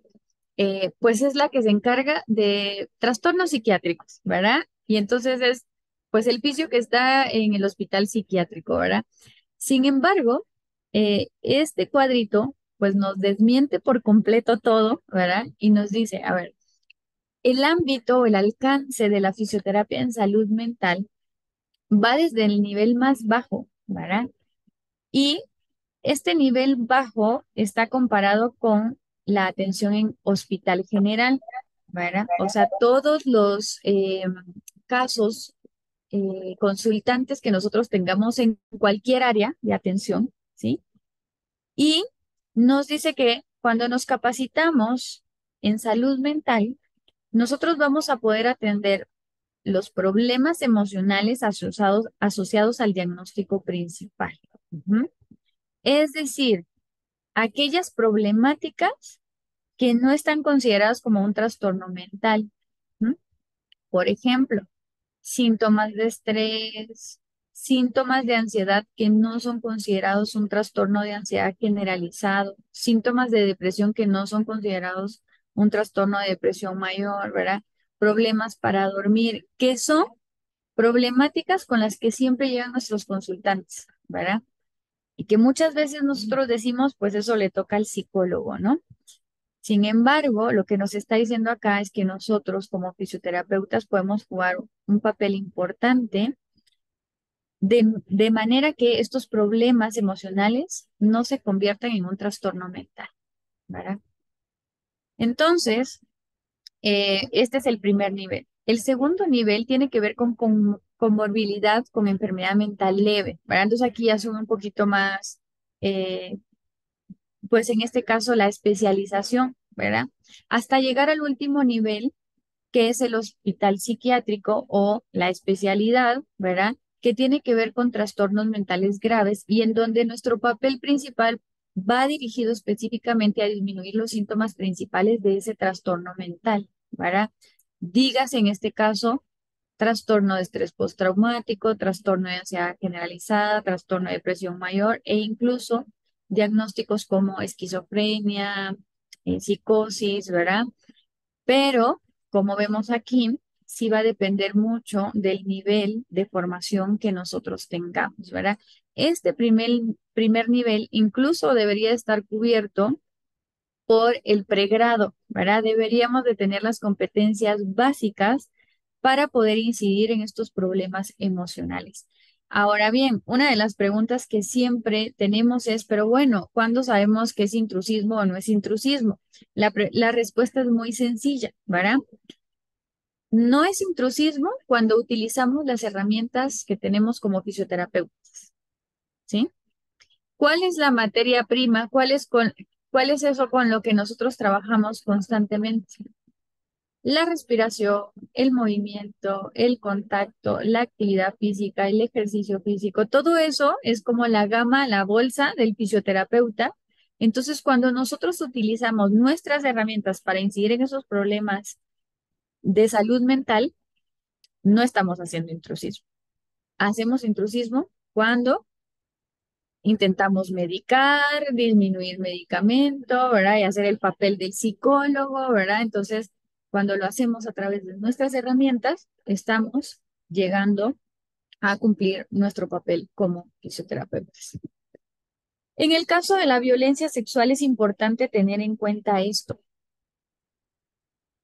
pues es la que se encarga de trastornos psiquiátricos, ¿verdad? Y entonces es, pues el fisio que está en el hospital psiquiátrico, ¿verdad? Sin embargo, este cuadrito pues nos desmiente por completo todo, ¿verdad? Y nos dice, a ver, el ámbito o el alcance de la fisioterapia en salud mental va desde el nivel más bajo, ¿verdad? Y este nivel bajo está comparado con la atención en hospital general, ¿verdad? O sea, todos los casos consultantes que nosotros tengamos en cualquier área de atención, ¿sí? Y nos dice que cuando nos capacitamos en salud mental, nosotros vamos a poder atender los problemas emocionales asociados al diagnóstico principal. Ujú. Es decir, aquellas problemáticas que no están consideradas como un trastorno mental. ¿Mm? Por ejemplo, síntomas de estrés, síntomas de ansiedad que no son considerados un trastorno de ansiedad generalizado, síntomas de depresión que no son considerados un trastorno de depresión mayor, ¿verdad? Problemas para dormir, que son problemáticas con las que siempre llegan nuestros consultantes, ¿verdad? Y que muchas veces nosotros decimos, pues eso le toca al psicólogo, ¿no? Sin embargo, lo que nos está diciendo acá es que nosotros como fisioterapeutas podemos jugar un papel importante de manera que estos problemas emocionales no se conviertan en un trastorno mental, ¿verdad? Entonces, este es el primer nivel. El segundo nivel tiene que ver con comorbilidad con enfermedad mental leve, ¿verdad? Entonces aquí ya son un poquito más, eh, pues en este caso, la especialización, ¿verdad? Hasta llegar al último nivel, que es el hospital psiquiátrico o la especialidad, ¿verdad? Que tiene que ver con trastornos mentales graves y en donde nuestro papel principal va dirigido específicamente a disminuir los síntomas principales de ese trastorno mental, ¿verdad? Dígase en este caso trastorno de estrés postraumático, trastorno de ansiedad generalizada, trastorno de depresión mayor e incluso diagnósticos como esquizofrenia, psicosis, ¿verdad? Pero, como vemos aquí, sí va a depender mucho del nivel de formación que nosotros tengamos, ¿verdad? Este primer nivel incluso debería estar cubierto por el pregrado, ¿verdad? Deberíamos de tener las competencias básicas para poder incidir en estos problemas emocionales. Ahora bien, una de las preguntas que siempre tenemos es, pero bueno, ¿cuándo sabemos que es intrusismo o no es intrusismo? La respuesta es muy sencilla, ¿verdad? No es intrusismo cuando utilizamos las herramientas que tenemos como fisioterapeutas, ¿sí? ¿Cuál es la materia prima? ¿Cuál es eso con lo que nosotros trabajamos constantemente? La respiración, el movimiento, el contacto, la actividad física, el ejercicio físico, todo eso es como la gama, la bolsa del fisioterapeuta. Entonces, cuando nosotros utilizamos nuestras herramientas para incidir en esos problemas de salud mental, no estamos haciendo intrusismo. Hacemos intrusismo cuando intentamos medicar, disminuir medicamento, ¿verdad? Y hacer el papel del psicólogo, ¿verdad? Entonces, cuando lo hacemos a través de nuestras herramientas, estamos llegando a cumplir nuestro papel como fisioterapeutas. En el caso de la violencia sexual es importante tener en cuenta esto.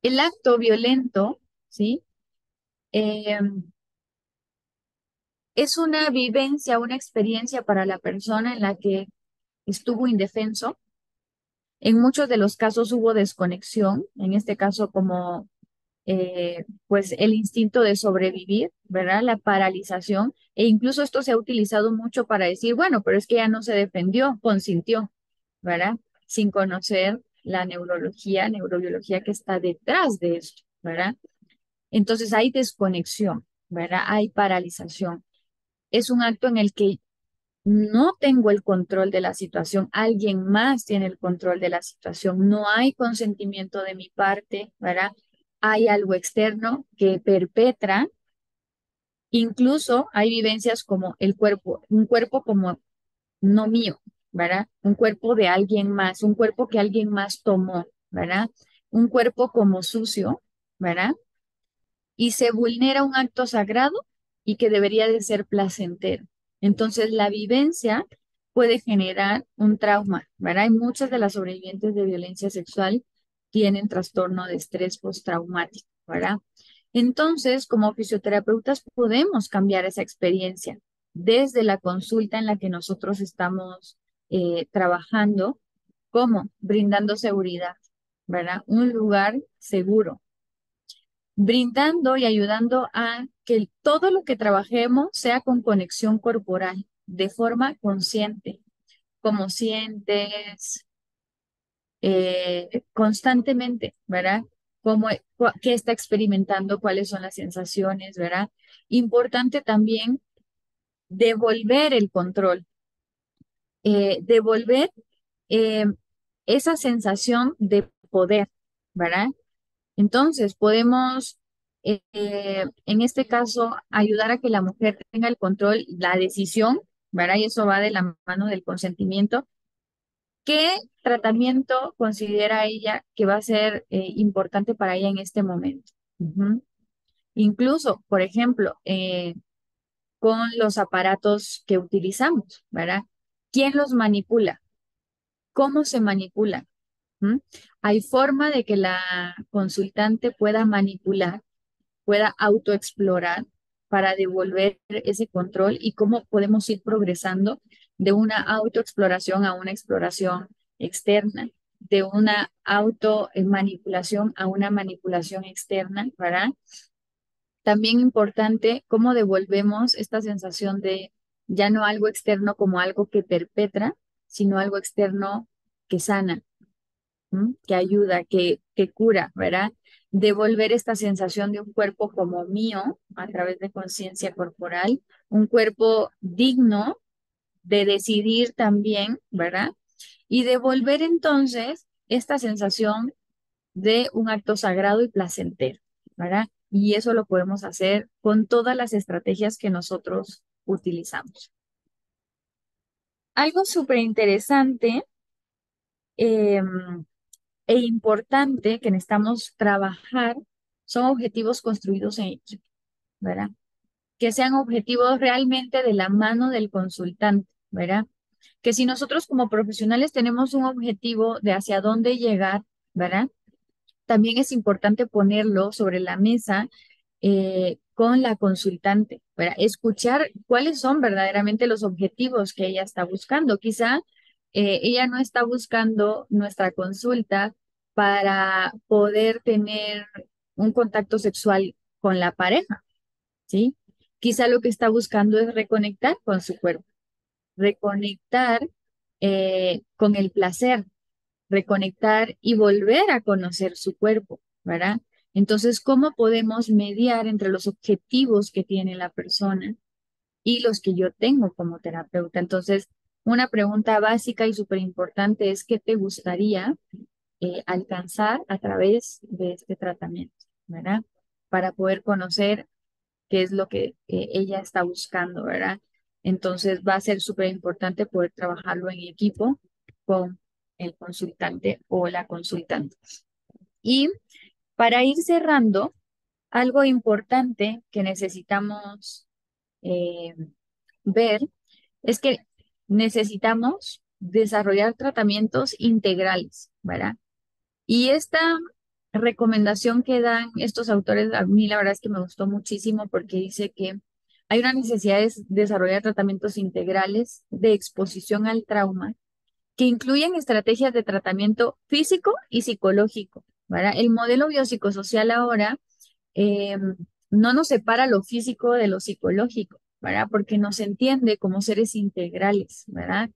El acto violento, ¿sí? Eh, es una vivencia, una experiencia para la persona en la que estuvo indefenso. En muchos de los casos hubo desconexión, en este caso como pues el instinto de sobrevivir, ¿verdad? La paralización, e incluso esto se ha utilizado mucho para decir, bueno, pero es que ya no se defendió, consintió, ¿verdad? Sin conocer la neurobiología que está detrás de esto, ¿verdad? Entonces hay desconexión, ¿verdad? Hay paralización. Es un acto en el que no tengo el control de la situación, alguien más tiene el control de la situación, no hay consentimiento de mi parte, ¿verdad? Hay algo externo que perpetra, incluso hay vivencias como el cuerpo, un cuerpo como no mío, ¿verdad? Un cuerpo de alguien más, un cuerpo que alguien más tomó, ¿verdad? Un cuerpo como sucio, ¿verdad? Y se vulnera un acto sagrado y que debería de ser placentero. Entonces, la vivencia puede generar un trauma, ¿verdad? Y muchas de las sobrevivientes de violencia sexual tienen trastorno de estrés postraumático, ¿verdad? Entonces, como fisioterapeutas podemos cambiar esa experiencia desde la consulta en la que nosotros estamos trabajando, como brindando seguridad, ¿verdad? Un lugar seguro, brindando y ayudando a que todo lo que trabajemos sea con conexión corporal, de forma consciente, como sientes constantemente, ¿verdad? Cómo, qué está experimentando, cuáles son las sensaciones, ¿verdad? Importante también devolver el control, devolver eh, esa sensación de poder, ¿verdad? Entonces, podemos, en este caso, ayudar a que la mujer tenga el control, la decisión, ¿verdad? Y eso va de la mano del consentimiento. ¿Qué tratamiento considera ella que va a ser importante para ella en este momento? Ujú. Incluso, por ejemplo, con los aparatos que utilizamos, ¿verdad? ¿Quién los manipula? ¿Cómo se manipula? ¿Mm? Hay forma de que la consultante pueda manipular, pueda autoexplorar para devolver ese control y cómo podemos ir progresando de una autoexploración a una exploración externa, de una auto manipulación a una manipulación externa, ¿verdad? También importante cómo devolvemos esta sensación de ya no algo externo como algo que perpetra, sino algo externo que sana, que ayuda, que cura, ¿verdad? Devolver esta sensación de un cuerpo como mío a través de conciencia corporal, un cuerpo digno de decidir también, ¿verdad? Y devolver entonces esta sensación de un acto sagrado y placentero, ¿verdad? Y eso lo podemos hacer con todas las estrategias que nosotros utilizamos. Algo súper interesante e importante que necesitamos trabajar son objetivos construidos en equipo, ¿verdad? Que sean objetivos realmente de la mano del consultante, ¿verdad? Que si nosotros como profesionales tenemos un objetivo de hacia dónde llegar, ¿verdad? También es importante ponerlo sobre la mesa con la consultante, ¿verdad? Escuchar cuáles son verdaderamente los objetivos que ella está buscando. Quizá ella no está buscando nuestra consulta para poder tener un contacto sexual con la pareja, ¿sí? Quizá lo que está buscando es reconectar con su cuerpo, reconectar con el placer, reconectar y volver a conocer su cuerpo, ¿verdad? Entonces, ¿cómo podemos mediar entre los objetivos que tiene la persona y los que yo tengo como terapeuta? Entonces, una pregunta básica y súper importante es, ¿qué te gustaría alcanzar a través de este tratamiento, ¿verdad? Para poder conocer qué es lo que ella está buscando, ¿verdad? Entonces va a ser súper importante poder trabajarlo en equipo con el consultante o la consultante. Y para ir cerrando, algo importante que necesitamos eh, ver es que necesitamos desarrollar tratamientos integrales, ¿verdad? Y esta recomendación que dan estos autores, a mí la verdad es que me gustó muchísimo porque dice que hay una necesidad de desarrollar tratamientos integrales de exposición al trauma que incluyen estrategias de tratamiento físico y psicológico, ¿verdad? El modelo biopsicosocial ahora eh, no nos separa lo físico de lo psicológico, ¿verdad? Porque nos entiende como seres integrales, ¿verdad?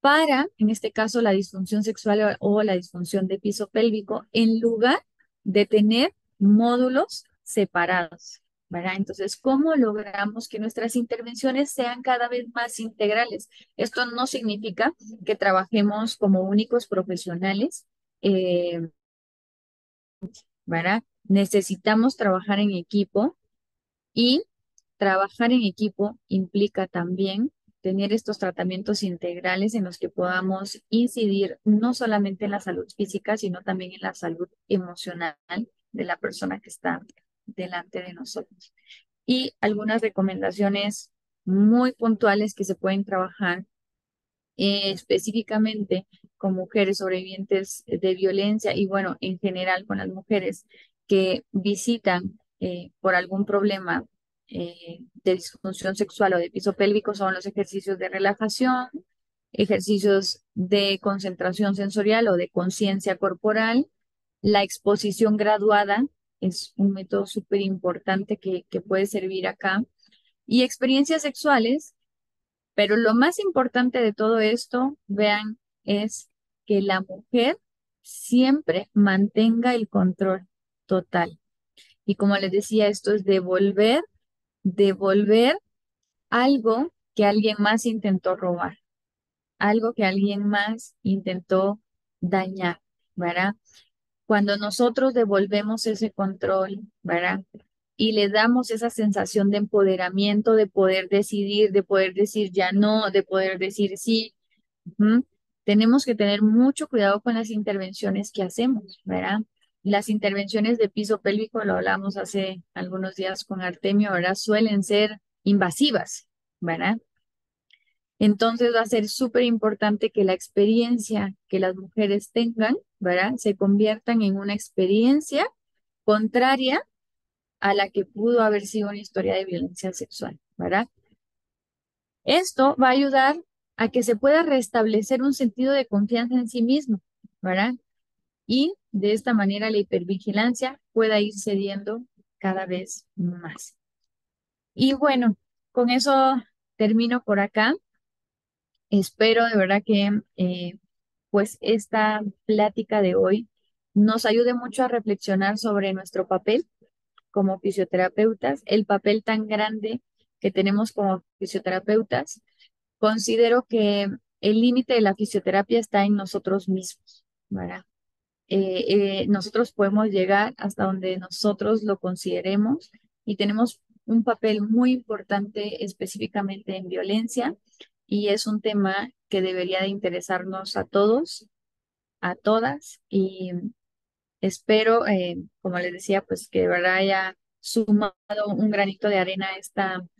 Para, en este caso, la disfunción sexual o la disfunción de piso pélvico, en lugar de tener módulos separados, ¿verdad? Entonces, ¿cómo logramos que nuestras intervenciones sean cada vez más integrales? Esto no significa que trabajemos como únicos profesionales, eh, ¿verdad? Necesitamos trabajar en equipo y trabajar en equipo implica también tener estos tratamientos integrales en los que podamos incidir no solamente en la salud física, sino también en la salud emocional de la persona que está delante de nosotros. Y algunas recomendaciones muy puntuales que se pueden trabajar específicamente con mujeres sobrevivientes de violencia y bueno, en general con las mujeres que visitan por algún problema de disfunción sexual o de piso pélvico son los ejercicios de relajación, ejercicios de concentración sensorial o de conciencia corporal, la exposición graduada es un método súper importante que puede servir acá y experiencias sexuales, pero lo más importante de todo esto, vean, es que la mujer siempre mantenga el control total. Y como les decía, esto es devolver algo que alguien más intentó robar, algo que alguien más intentó dañar, ¿verdad? Cuando nosotros devolvemos ese control, ¿verdad? Y le damos esa sensación de empoderamiento, de poder decidir, de poder decir ya no, de poder decir sí. Ujú. Tenemos que tener mucho cuidado con las intervenciones que hacemos, ¿verdad? Las intervenciones de piso pélvico, lo hablamos hace algunos días con Artemio, ¿verdad? Suelen ser invasivas, ¿verdad? Entonces va a ser súper importante que la experiencia que las mujeres tengan, ¿verdad? Se conviertan en una experiencia contraria a la que pudo haber sido una historia de violencia sexual, ¿verdad? Esto va a ayudar a que se pueda restablecer un sentido de confianza en sí mismo, ¿verdad? Y de esta manera la hipervigilancia pueda ir cediendo cada vez más. Y bueno, con eso termino por acá. Espero de verdad que pues esta plática de hoy nos ayude mucho a reflexionar sobre nuestro papel como fisioterapeutas, el papel tan grande que tenemos como fisioterapeutas. Considero que el límite de la fisioterapia está en nosotros mismos, ¿verdad? Nosotros podemos llegar hasta donde nosotros lo consideremos y tenemos un papel muy importante específicamente en violencia y es un tema que debería de interesarnos a todos, a todas y espero, como les decía, pues que de verdad haya sumado un granito de arena a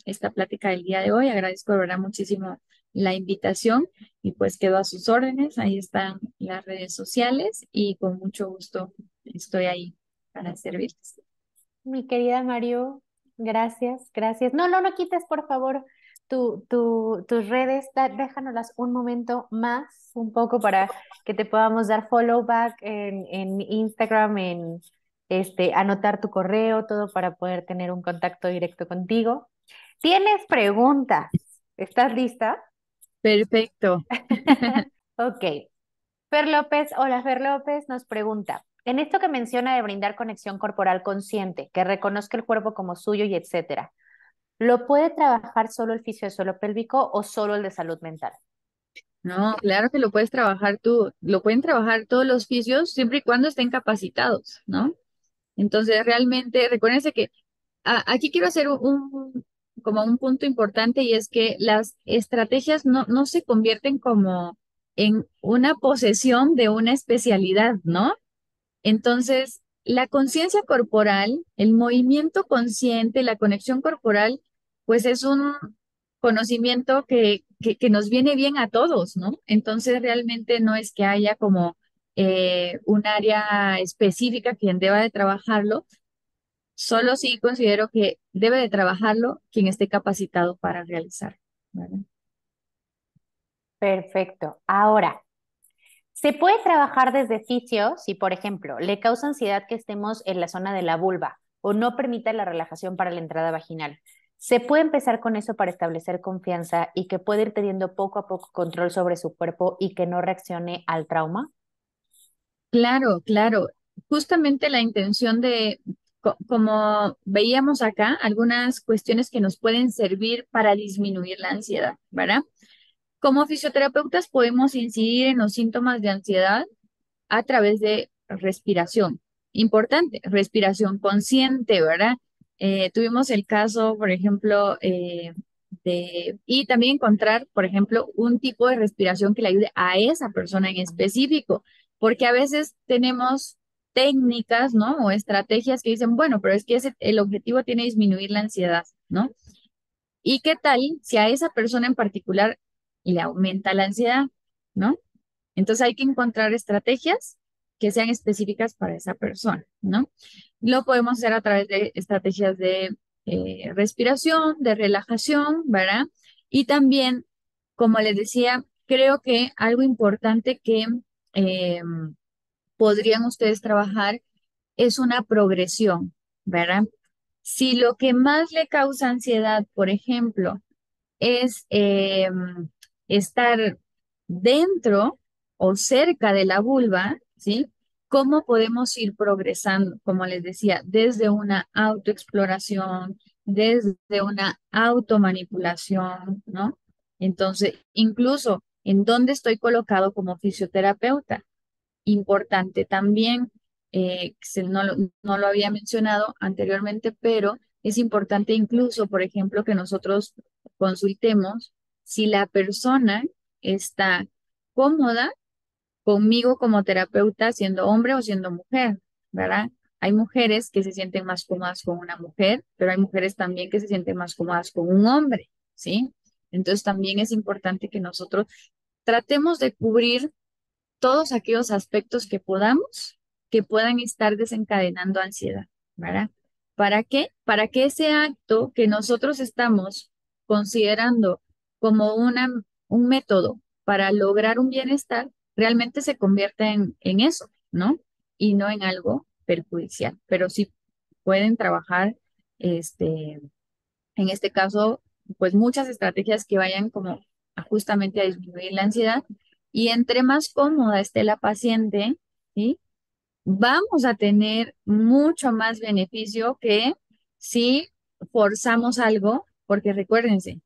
esta plática del día de hoy. Agradezco de verdad muchísimo la invitación y pues quedo a sus órdenes. Ahí están las redes sociales y con mucho gusto estoy ahí para servirles. Mi querida Mario, gracias, gracias. No, no, no quites, por favor, tus redes, déjanoslas un momento más, un poco para que te podamos dar follow back en Instagram, anotar tu correo, todo para poder tener un contacto directo contigo. ¿Tienes preguntas? ¿Estás lista? Perfecto. Ok. Fer López, hola Fer López, nos pregunta, en esto que menciona de brindar conexión corporal consciente, que reconozca el cuerpo como suyo y etcétera, ¿lo puede trabajar solo el fisio de suelo pélvico o solo el de salud mental? No, claro que lo puedes trabajar tú, lo pueden trabajar todos los fisios siempre y cuando estén capacitados, ¿no? Entonces, realmente, recuérdense que aquí quiero hacer como un punto importante y es que las estrategias no se convierten como en una posesión de una especialidad, ¿no? Entonces, la conciencia corporal, el movimiento consciente, la conexión corporal, pues es un conocimiento que nos viene bien a todos, ¿no? Entonces realmente no es que haya como un área específica quien deba de trabajarlo, solo sí considero que debe de trabajarlo quien esté capacitado para realizar, ¿verdad? Perfecto. Ahora, se puede trabajar desde fisio si, por ejemplo, le causa ansiedad que estemos en la zona de la vulva o no permita la relajación para la entrada vaginal. Se puede empezar con eso para establecer confianza y que pueda ir teniendo poco a poco control sobre su cuerpo y que no reaccione al trauma. Claro, claro. Justamente la intención de, como veíamos acá, algunas cuestiones que nos pueden servir para disminuir la ansiedad, ¿verdad? Como fisioterapeutas podemos incidir en los síntomas de ansiedad a través de respiración. Importante, respiración consciente, ¿verdad? Tuvimos el caso, por ejemplo, y también encontrar, por ejemplo, un tipo de respiración que le ayude a esa persona en específico, porque a veces tenemos técnicas, ¿no? O estrategias que dicen, bueno, pero es que el objetivo tiene disminuir la ansiedad, ¿no? ¿Y qué tal si a esa persona en particular le aumenta la ansiedad, ¿no? Entonces hay que encontrar estrategias que sean específicas para esa persona, ¿no? Lo podemos hacer a través de estrategias de respiración, de relajación, ¿verdad? Y también, como les decía, creo que algo importante que eh, podrían ustedes trabajar es una progresión, ¿verdad? Si lo que más le causa ansiedad, por ejemplo, es estar dentro o cerca de la vulva, ¿sí? ¿Cómo podemos ir progresando? Como les decía, desde una autoexploración, desde una automanipulación, ¿no? Entonces, incluso en dónde estoy colocado como fisioterapeuta. Importante también, no lo había mencionado anteriormente, pero es importante incluso, por ejemplo, que nosotros consultemos si la persona está cómoda conmigo como terapeuta, siendo hombre o siendo mujer, ¿verdad? Hay mujeres que se sienten más cómodas con una mujer, pero hay mujeres también que se sienten más cómodas con un hombre, ¿sí? Entonces también es importante que nosotros tratemos de cubrir todos aquellos aspectos que podamos, que puedan estar desencadenando ansiedad, ¿verdad? ¿Para qué? Para que ese acto que nosotros estamos considerando como un método para lograr un bienestar, realmente se convierta en eso, ¿no? Y no en algo perjudicial. Pero sí pueden trabajar, este, en este caso, pues muchas estrategias que vayan como justamente a disminuir la ansiedad. Y entre más cómoda esté la paciente, ¿sí? Vamos a tener mucho más beneficio que si forzamos algo, porque recuérdense,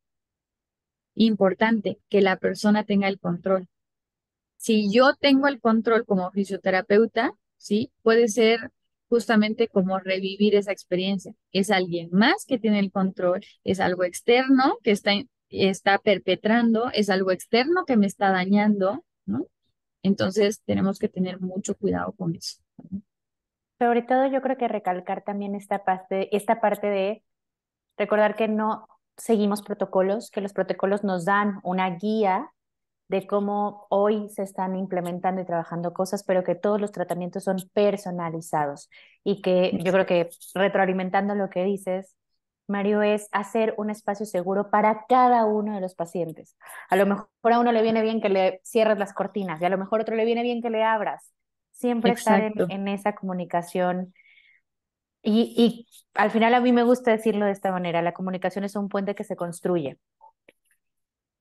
importante que la persona tenga el control. Si yo tengo el control como fisioterapeuta, ¿sí? Puede ser justamente como revivir esa experiencia. Es alguien más que tiene el control, es algo externo que está perpetrando, es algo externo que me está dañando, ¿no? Entonces tenemos que tener mucho cuidado con eso. Sobre todo yo creo que recalcar también esta parte de recordar que no seguimos protocolos, que los protocolos nos dan una guía de cómo hoy se están implementando y trabajando cosas, pero que todos los tratamientos son personalizados y que yo creo que retroalimentando lo que dices, Mario, es hacer un espacio seguro para cada uno de los pacientes. A lo mejor a uno le viene bien que le cierres las cortinas y a lo mejor a otro le viene bien que le abras. Siempre estar Exacto, en esa comunicación y al final a mí me gusta decirlo de esta manera, la comunicación es un puente que se construye.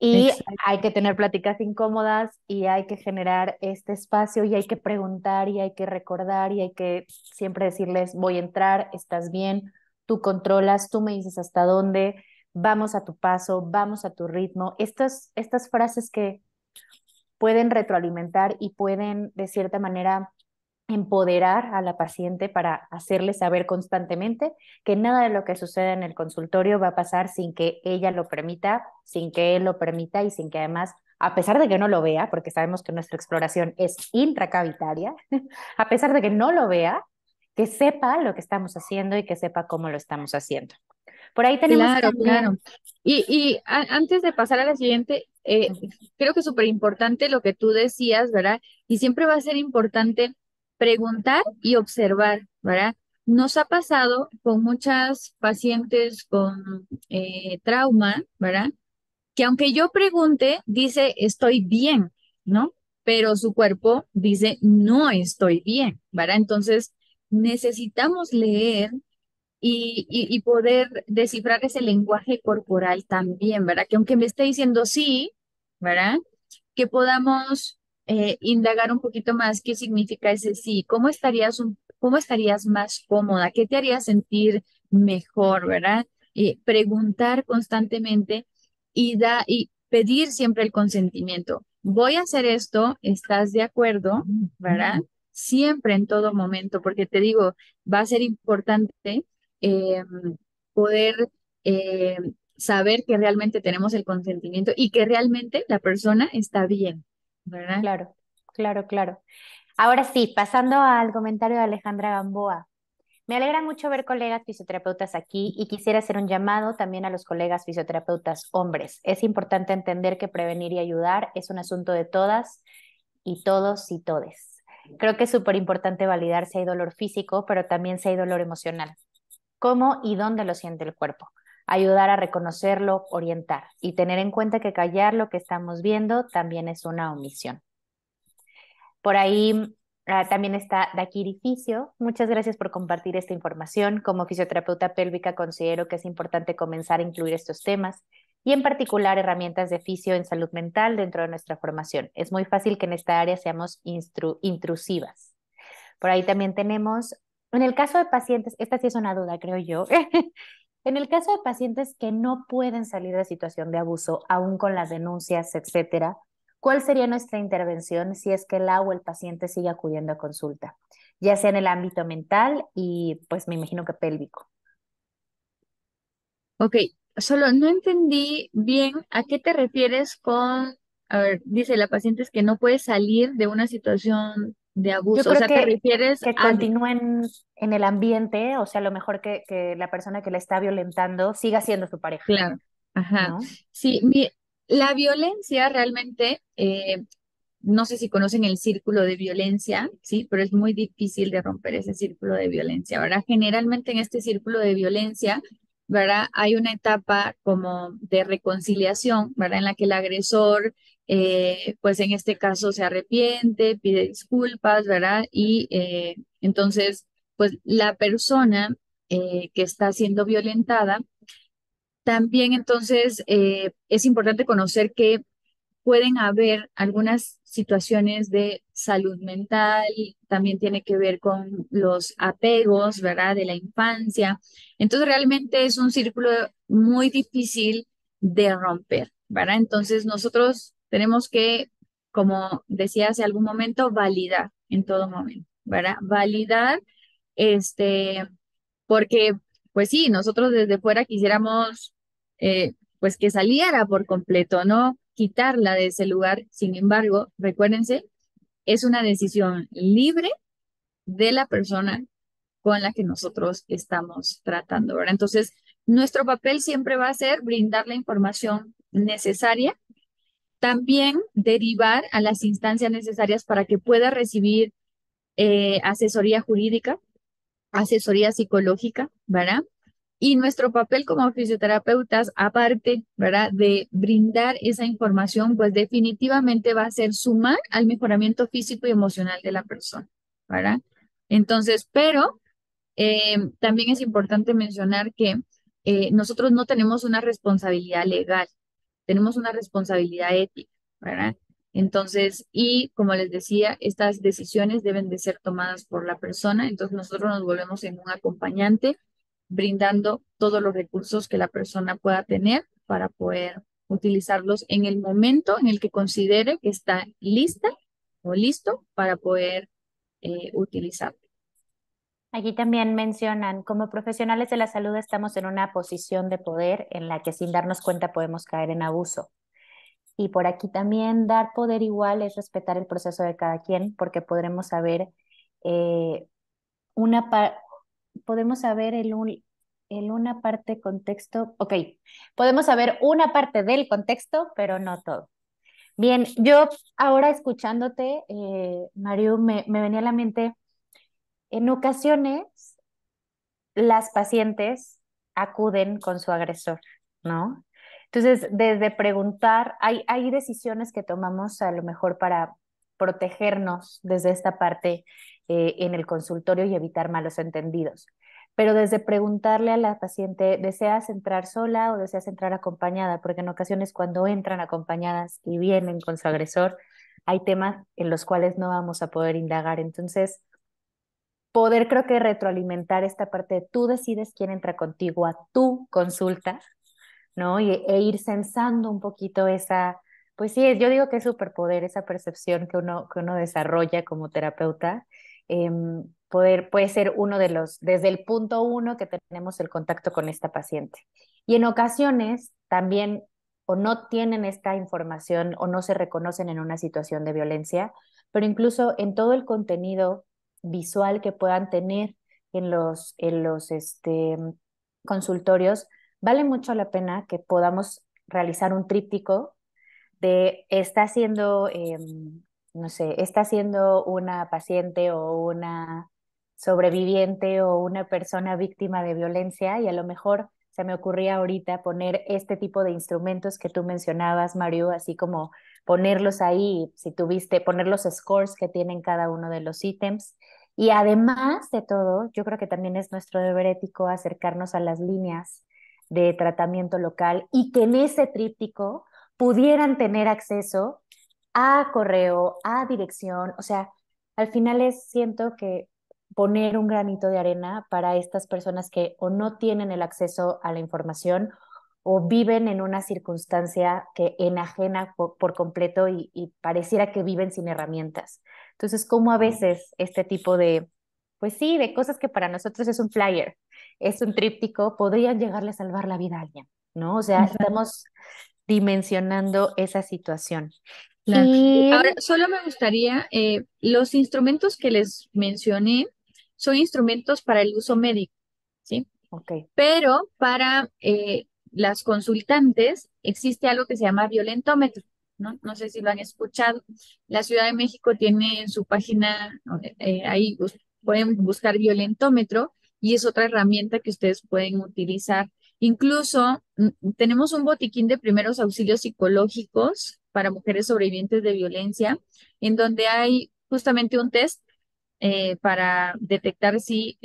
Y exacto. hay que tener pláticas incómodas y hay que generar este espacio y hay que preguntar y hay que recordar y hay que siempre decirles, voy a entrar, estás bien, tú controlas, tú me dices hasta dónde, vamos a tu paso, vamos a tu ritmo. Estas frases que pueden retroalimentar y pueden de cierta manera empoderar a la paciente para hacerle saber constantemente que nada de lo que sucede en el consultorio va a pasar sin que ella lo permita, sin que él lo permita y sin que además, a pesar de que no lo vea, porque sabemos que nuestra exploración es intracavitaria, a pesar de que no lo vea, que sepa lo que estamos haciendo y que sepa cómo lo estamos haciendo. Por ahí tenemos Claro, claro. también, Antes de pasar a la siguiente, creo que es súper importante lo que tú decías, ¿verdad? Y siempre va a ser importante preguntar y observar, ¿verdad? Nos ha pasado con muchas pacientes con trauma, ¿verdad? Que aunque yo pregunte, dice estoy bien, ¿no? Pero su cuerpo dice no estoy bien, ¿verdad? Entonces necesitamos leer y poder descifrar ese lenguaje corporal también, ¿verdad? Que aunque me esté diciendo sí, ¿verdad? Que podamos indagar un poquito más qué significa ese sí, cómo estarías más cómoda, qué te haría sentir mejor, ¿verdad? Preguntar constantemente y pedir siempre el consentimiento. Voy a hacer esto, ¿estás de acuerdo? ¿Verdad? Siempre en todo momento, porque te digo, va a ser importante eh, poder eh, saber que realmente tenemos el consentimiento y que realmente la persona está bien, ¿verdad? claro, claro, claro. Ahora sí, pasando al comentario de Alejandra Gamboa. Me alegra mucho ver colegas fisioterapeutas aquí y quisiera hacer un llamado también a los colegas fisioterapeutas hombres. Es importante entender que prevenir y ayudar es un asunto de todas y todos y todes. Creo que es súper importante validar si hay dolor físico, pero también si hay dolor emocional. ¿Cómo y dónde lo siente el cuerpo? Ayudar a reconocerlo, orientar y tener en cuenta que callar lo que estamos viendo también es una omisión. Por ahí también está Dakiri Fisio. Muchas gracias por compartir esta información. Como fisioterapeuta pélvica considero que es importante comenzar a incluir estos temas y en particular herramientas de fisio en salud mental dentro de nuestra formación. Es muy fácil que en esta área seamos intrusivas. Por ahí también tenemos, en el caso de pacientes, esta sí es una duda, creo yo. En el caso de pacientes que no pueden salir de situación de abuso, aún con las denuncias, etcétera, ¿cuál sería nuestra intervención si es que la o el paciente sigue acudiendo a consulta? Ya sea en el ámbito mental y pues me imagino que pélvico. Ok, solo no entendí bien a qué te refieres con, a ver, dice la paciente es que no puede salir de una situación de Yo abuso, o creo sea, te refieres que a, continúen en el ambiente, o sea, a lo mejor que la persona que la está violentando siga siendo su pareja, claro, ajá, ¿no? sí, la violencia realmente, no sé si conocen el círculo de violencia, sí, pero es muy difícil de romper ese círculo de violencia, ¿verdad? Generalmente en este círculo de violencia, ¿verdad? Hay una etapa como de reconciliación, ¿verdad? En la que el agresor, pues en este caso se arrepiente, pide disculpas, ¿verdad? Y entonces, pues la persona que está siendo violentada, también entonces es importante conocer que pueden haber algunas situaciones de salud mental, también tiene que ver con los apegos, ¿verdad? De la infancia. Entonces, realmente es un círculo muy difícil de romper, ¿verdad? Entonces, nosotros tenemos que, como decía hace algún momento, validar en todo momento, ¿verdad? Validar, este, porque, pues sí, nosotros desde fuera quisiéramos pues que saliera por completo, no quitarla de ese lugar. Sin embargo, recuérdense, es una decisión libre de la persona con la que nosotros estamos tratando, ¿verdad? Entonces, nuestro papel siempre va a ser brindar la información necesaria, también derivar a las instancias necesarias para que pueda recibir asesoría jurídica, asesoría psicológica, ¿verdad? Y nuestro papel como fisioterapeutas, aparte, ¿verdad?, de brindar esa información, pues definitivamente va a ser sumar al mejoramiento físico y emocional de la persona, ¿verdad? Entonces, pero también es importante mencionar que nosotros no tenemos una responsabilidad legal, tenemos una responsabilidad ética, ¿verdad? Entonces, y como les decía, estas decisiones deben de ser tomadas por la persona, entonces nosotros nos volvemos en un acompañante, brindando todos los recursos que la persona pueda tener para poder utilizarlos en el momento en el que considere que está lista o listo para poder utilizarlo. Aquí también mencionan, como profesionales de la salud estamos en una posición de poder en la que sin darnos cuenta podemos caer en abuso. Y por aquí también dar poder igual es respetar el proceso de cada quien, porque podremos saber eh, una pa- podemos saber el una parte contexto, ok, podemos saber una parte del contexto, pero no todo. Bien, yo ahora escuchándote, Mario, me venía a la mente, en ocasiones las pacientes acuden con su agresor, ¿no? Entonces, desde preguntar, hay decisiones que tomamos a lo mejor para protegernos desde esta parte en el consultorio y evitar malos entendidos. Pero desde preguntarle a la paciente, ¿deseas entrar sola o deseas entrar acompañada? Porque en ocasiones cuando entran acompañadas y vienen con su agresor, hay temas en los cuales no vamos a poder indagar. Entonces, poder creo que retroalimentar esta parte de tú decides quién entra contigo a tu consulta, ¿no? E ir sensando un poquito esa, pues sí, yo digo que es superpoder, esa percepción que uno desarrolla como terapeuta, puede ser uno de los, desde el punto uno que tenemos el contacto con esta paciente. Y en ocasiones también o no tienen esta información o no se reconocen en una situación de violencia, pero incluso en todo el contenido visual que puedan tener en los consultorios, vale mucho la pena que podamos realizar un tríptico de está siendo, no sé, está siendo una paciente o una sobreviviente o una persona víctima de violencia y a lo mejor se me ocurría ahorita poner este tipo de instrumentos que tú mencionabas, Mario, así como ponerlos ahí, si tuviste, poner los scores que tienen cada uno de los ítems. Y además de todo, yo creo que también es nuestro deber ético acercarnos a las líneas de tratamiento local y que en ese tríptico pudieran tener acceso a correo, a dirección, o sea, al final siento que poner un granito de arena para estas personas que o no tienen el acceso a la información o viven en una circunstancia que enajena por completo y pareciera que viven sin herramientas. Entonces, como a veces este tipo de, pues sí, de cosas que para nosotros es un flyer, es un tríptico, podrían llegarle a salvar la vida a alguien, ¿no? O sea, Exacto, estamos dimensionando esa situación. claro. Y, Ahora, solo me gustaría, los instrumentos que les mencioné son instrumentos para el uso médico, ¿sí? ok, Pero para las consultantes existe algo que se llama violentómetro, ¿no? No sé si lo han escuchado. La Ciudad de México tiene en su página, ahí pueden buscar violentómetro y es otra herramienta que ustedes pueden utilizar. Incluso tenemos un botiquín de primeros auxilios psicológicos para mujeres sobrevivientes de violencia, en donde hay justamente un test para detectar si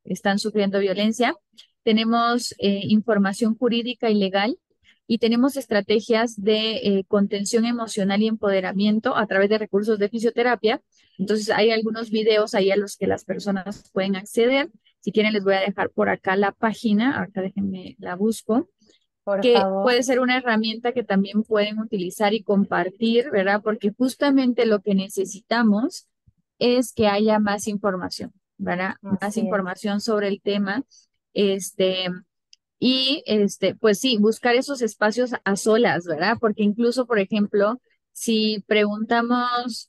están sufriendo violencia. Tenemos información jurídica y legal y tenemos estrategias de contención emocional y empoderamiento a través de recursos de fisioterapia. Entonces, hay algunos videos ahí a los que las personas pueden acceder. Si quieren, les voy a dejar por acá la página. Ahorita déjenme la busco, por que favor. puede ser una herramienta que también pueden utilizar y compartir, ¿verdad? Porque justamente lo que necesitamos es que haya más información, ¿verdad? Más Así es. información sobre el tema, este, pues sí, buscar esos espacios a solas, ¿verdad? Porque incluso, por ejemplo, si preguntamos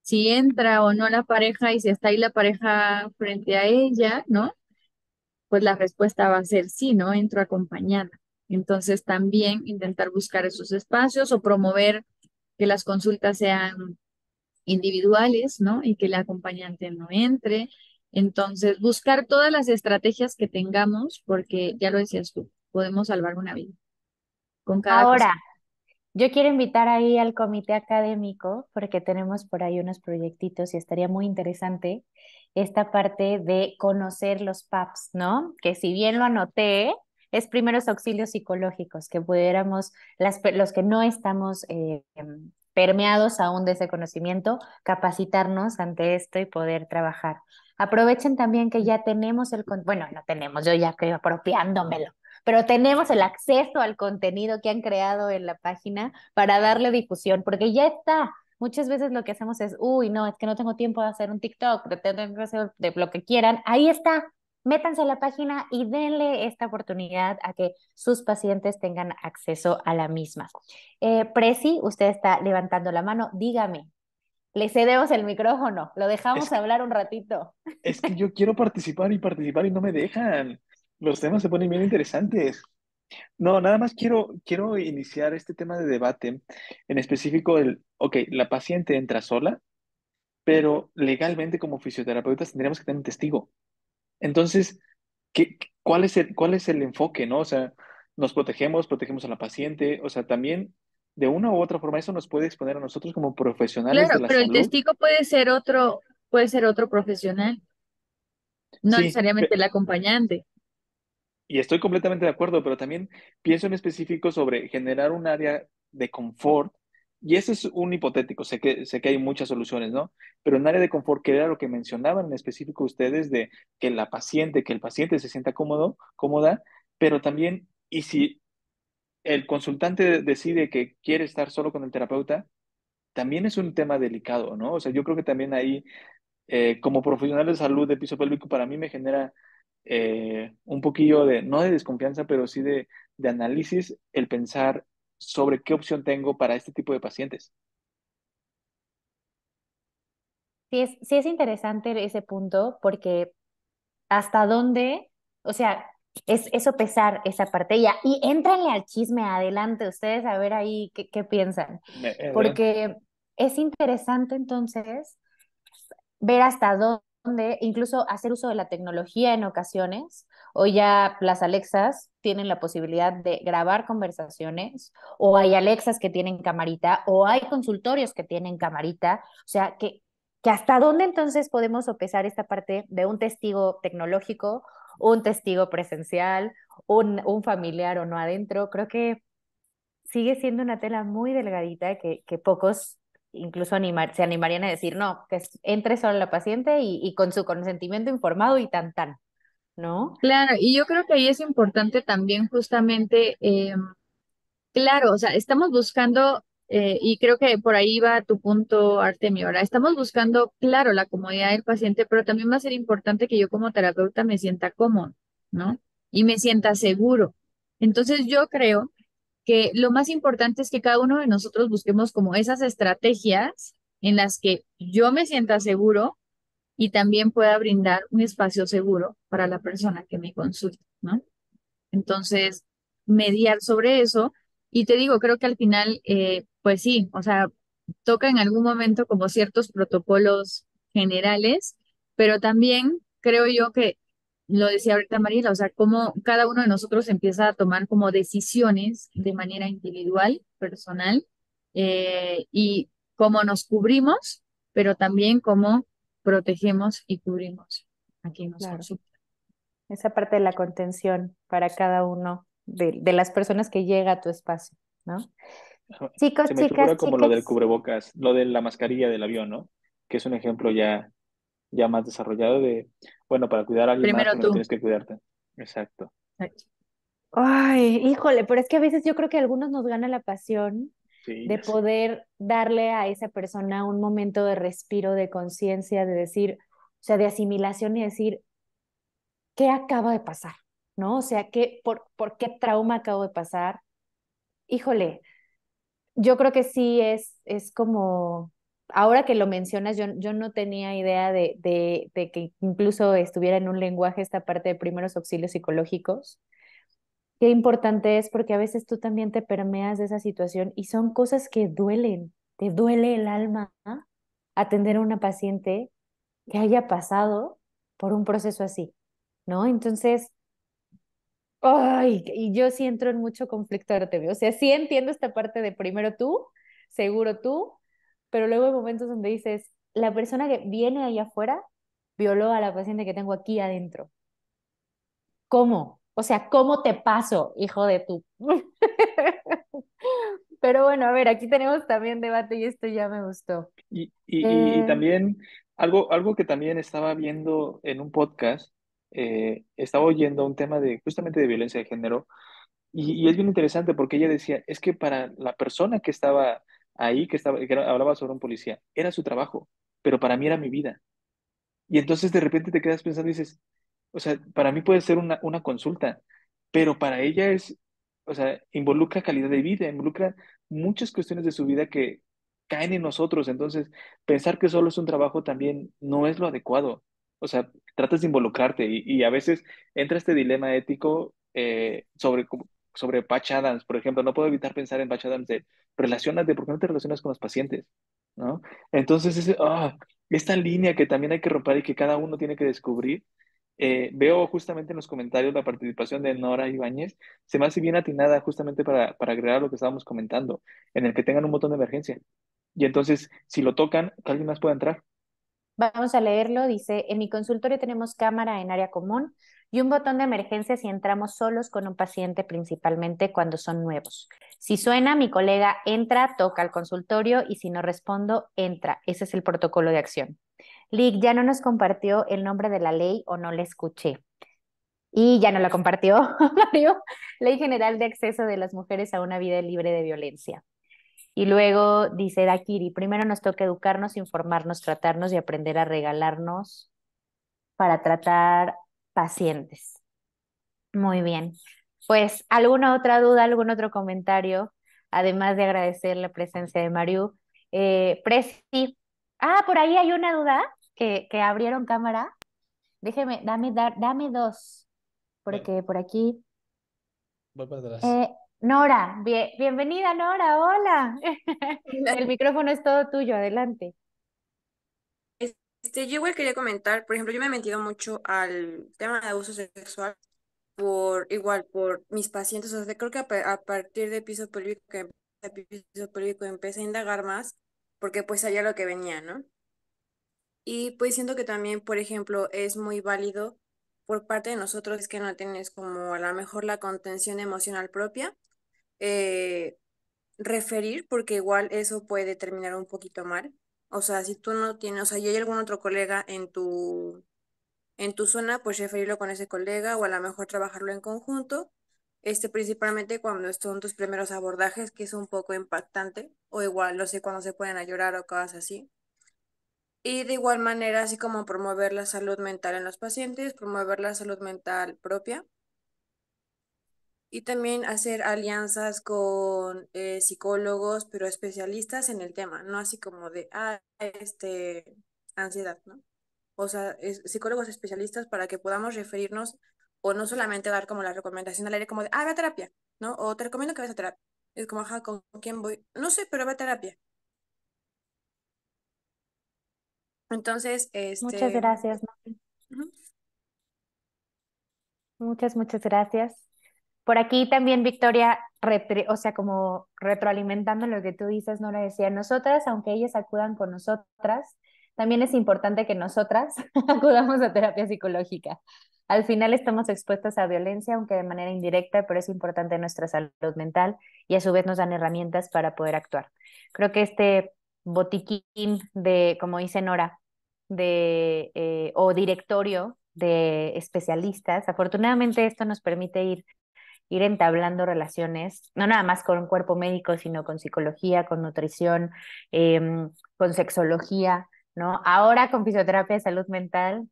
si entra o no la pareja y si está ahí la pareja frente a ella, ¿no? Pues la respuesta va a ser sí, ¿no? Entro acompañada. Entonces también intentar buscar esos espacios o promover que las consultas sean individuales, ¿no? Y que el acompañante no entre. Entonces, buscar todas las estrategias que tengamos, porque ya lo decías tú, podemos salvar una vida con cada cosa. Ahora, yo quiero invitar ahí al comité académico porque tenemos por ahí unos proyectitos y estaría muy interesante esta parte de conocer los PAPs, ¿no? Que si bien lo anoté, es primeros auxilios psicológicos, que pudiéramos, los que no estamos permeados aún de ese conocimiento, capacitarnos ante esto y poder trabajar. Aprovechen también que ya tenemos bueno, no tenemos, yo ya estoy apropiándomelo, pero tenemos el acceso al contenido que han creado en la página para darle difusión, porque ya está. Muchas veces lo que hacemos es, uy, no, es que no tengo tiempo de hacer un TikTok, de tener que hacer de lo que quieran. Ahí está. Métanse a la página y denle esta oportunidad a que sus pacientes tengan acceso a la misma. Presi, usted está levantando la mano. Dígame, ¿le cedemos el micrófono? ¿Lo Es dejamos que, hablar un ratito? es que yo quiero participar y participar y no me dejan. Los temas se ponen bien interesantes. No, nada más quiero iniciar este tema de debate, en específico ok, la paciente entra sola, pero legalmente como fisioterapeutas tendríamos que tener un testigo. Entonces, cuál es el enfoque, ¿no? O sea, nos protegemos a la paciente, o sea, también de una u otra forma eso nos puede exponer a nosotros como profesionales Claro, de la pero el salud. testigo puede ser otro profesional, no Sí, necesariamente el acompañante. y estoy completamente de acuerdo, pero también pienso en específico sobre generar un área de confort, y eso es un hipotético, sé que hay muchas soluciones, ¿no? Pero un área de confort, que era lo que mencionaban en específico ustedes, de que el paciente se sienta cómoda, pero también, y si el consultante decide que quiere estar solo con el terapeuta, también es un tema delicado, ¿no? O sea, yo creo que también ahí como profesional de salud de piso pélvico, para mí me genera un poquillo de, no de desconfianza, pero sí de análisis, el pensar sobre qué opción tengo para este tipo de pacientes. Sí es interesante ese punto porque hasta dónde, o sea, es sopesar esa parte ya. Y éntranle al chisme, adelante, ustedes a ver ahí qué piensan. Adelante. Porque es interesante entonces ver hasta dónde, incluso hacer uso de la tecnología en ocasiones, o ya las Alexas tienen la posibilidad de grabar conversaciones, o hay Alexas que tienen camarita, o hay consultorios que tienen camarita, o sea, que hasta dónde entonces podemos sopesar esta parte de un testigo tecnológico, un testigo presencial, un familiar o no adentro. Creo que sigue siendo una tela muy delgadita que pocos incluso se animarían a decir, no, que entre solo la paciente y con su consentimiento informado y tan, ¿no? Claro, y yo creo que ahí es importante también justamente, claro, o sea, estamos buscando, y creo que por ahí va tu punto, Artemio, ahora estamos buscando, claro, la comodidad del paciente, pero también va a ser importante que yo como terapeuta me sienta cómodo, ¿no? Y me sienta seguro. Entonces yo creo que lo más importante es que cada uno de nosotros busquemos como esas estrategias en las que yo me sienta seguro y también pueda brindar un espacio seguro para la persona que me consulta, ¿no? Entonces, mediar sobre eso. Y te digo, creo que al final, pues sí, o sea, toca en algún momento como ciertos protocolos generales, pero también creo yo que, lo decía ahorita Mariela, o sea, como cada uno de nosotros empieza a tomar como decisiones de manera individual, personal, y cómo nos cubrimos, pero también cómo protegemos y cubrimos a quien nos Claro. consulta. Esa parte de la contención para cada uno de las personas que llega a tu espacio, ¿no? Chicos, Se me chicas, figura como lo del chicas, cubrebocas, lo de la mascarilla del avión, ¿no? Que es un ejemplo ya más desarrollado de, bueno, para cuidar a alguien más, Primero primero tú. tienes que cuidarte. Exacto. ay, híjole, pero es que a veces yo creo que a algunos nos gana la pasión Sí, de ya sé. poder darle a esa persona un momento de respiro, de conciencia, de decir, o sea, de asimilación y decir, ¿qué acaba de pasar? ¿No? O sea, por qué trauma acabo de pasar? Híjole, yo creo que sí es como, ahora que lo mencionas, yo no tenía idea de que incluso estuviera en un lenguaje esta parte de primeros auxilios psicológicos. Qué importante es porque a veces tú también te permeas de esa situación y son cosas que duelen, te duele el alma, ¿ah? Atender a una paciente que haya pasado por un proceso así, ¿no? Entonces, ay, y yo sí entro en mucho conflicto, Artemio. O sea, sí entiendo esta parte de primero tú, seguro tú, pero luego hay momentos donde dices, la persona que viene allá afuera violó a la paciente que tengo aquí adentro. ¿Cómo? O sea, ¿cómo te paso, hijo de tú? Pero bueno, a ver, aquí tenemos también debate y esto ya me gustó. Y Eh, también algo que también estaba viendo en un podcast, estaba oyendo un tema de justamente de violencia de género, y es bien interesante porque ella decía, es que para la persona que estaba ahí, hablaba sobre un policía, era su trabajo, pero para mí era mi vida. Y entonces de repente te quedas pensando y dices, o sea, para mí puede ser una consulta, pero para ella es, o sea, involucra calidad de vida, involucra muchas cuestiones de su vida que caen en nosotros. Entonces, pensar que solo es un trabajo también no es lo adecuado. O sea, tratas de involucrarte y a veces entra este dilema ético sobre Patch Adams, por ejemplo. No puedo evitar pensar en Patch Adams de relacionate, ¿por qué no te relacionas con los pacientes? ¿No? Entonces, esta línea que también hay que romper y que cada uno tiene que descubrir. Veo justamente en los comentarios la participación de Nora Ibáñez, se me hace bien atinada justamente para agregar lo que estábamos comentando, en el que tengan un botón de emergencia. Y entonces, si lo tocan, que alguien más pueda entrar. Vamos a leerlo. Dice, en mi consultorio tenemos cámara en área común y un botón de emergencia si entramos solos con un paciente, principalmente cuando son nuevos. Si suena, mi colega entra, toca al consultorio y si no respondo, entra. Ese es el protocolo de acción. Lick ya no nos compartió el nombre de la ley o no la escuché. Y ya no la compartió, Mario. Ley General de Acceso de las Mujeres a una Vida Libre de Violencia. Y luego dice Dakiri, primero nos toca educarnos, informarnos, tratarnos y aprender a regalarnos para tratar pacientes. Muy bien. Pues, ¿alguna otra duda, algún otro comentario? Además de agradecer la presencia de Mariu. Presi. Por ahí hay una duda que abrieron cámara. Déjeme, dame dos, Vale, porque por aquí. voy para atrás. Eh, Nora, bienvenida Nora, hola. Hola. El micrófono es todo tuyo, adelante. Yo igual quería comentar, por ejemplo, yo me he metido mucho al tema de abuso sexual por mis pacientes, o sea, creo que a partir de piso pélvico empecé a indagar más, porque pues sabía lo que venía, ¿no? Y pues siento que también, por ejemplo, es muy válido por parte de nosotros, es que no tienes como a lo mejor la contención emocional propia, eh, referir, porque igual eso puede terminar un poquito mal. O sea, si tú no tienes, o sea, y hay algún otro colega en tu zona, pues referirlo con ese colega o a lo mejor trabajarlo en conjunto. Principalmente cuando son tus primeros abordajes, que es un poco impactante, o igual, lo sé, cuando se ponen a llorar o cosas así. Y de igual manera, así como promover la salud mental en los pacientes, promover la salud mental propia y también hacer alianzas con psicólogos, pero especialistas en el tema, no así como de, ansiedad, ¿no? O sea, psicólogos especialistas para que podamos referirnos o no solamente dar como la recomendación al aire como de, ve a terapia, ¿no? O te recomiendo que vayas a terapia. Es como, ajá, ¿con quién voy? No sé, pero ve a terapia. Entonces, Muchas gracias, Nora. ujú. Muchas gracias. Por aquí también Victoria, o sea, como retroalimentando lo que tú dices, Nora decía, nosotras, aunque ellas acudan con nosotras, también es importante que nosotras acudamos a terapia psicológica. Al final estamos expuestas a violencia, aunque de manera indirecta, pero es importante nuestra salud mental y a su vez nos dan herramientas para poder actuar. Creo que este botiquín de, como dice Nora, o directorio de especialistas, afortunadamente esto nos permite ir entablando relaciones, no nada más con un cuerpo médico, sino con psicología, con nutrición, con sexología, ¿no? Ahora con fisioterapia de salud mental,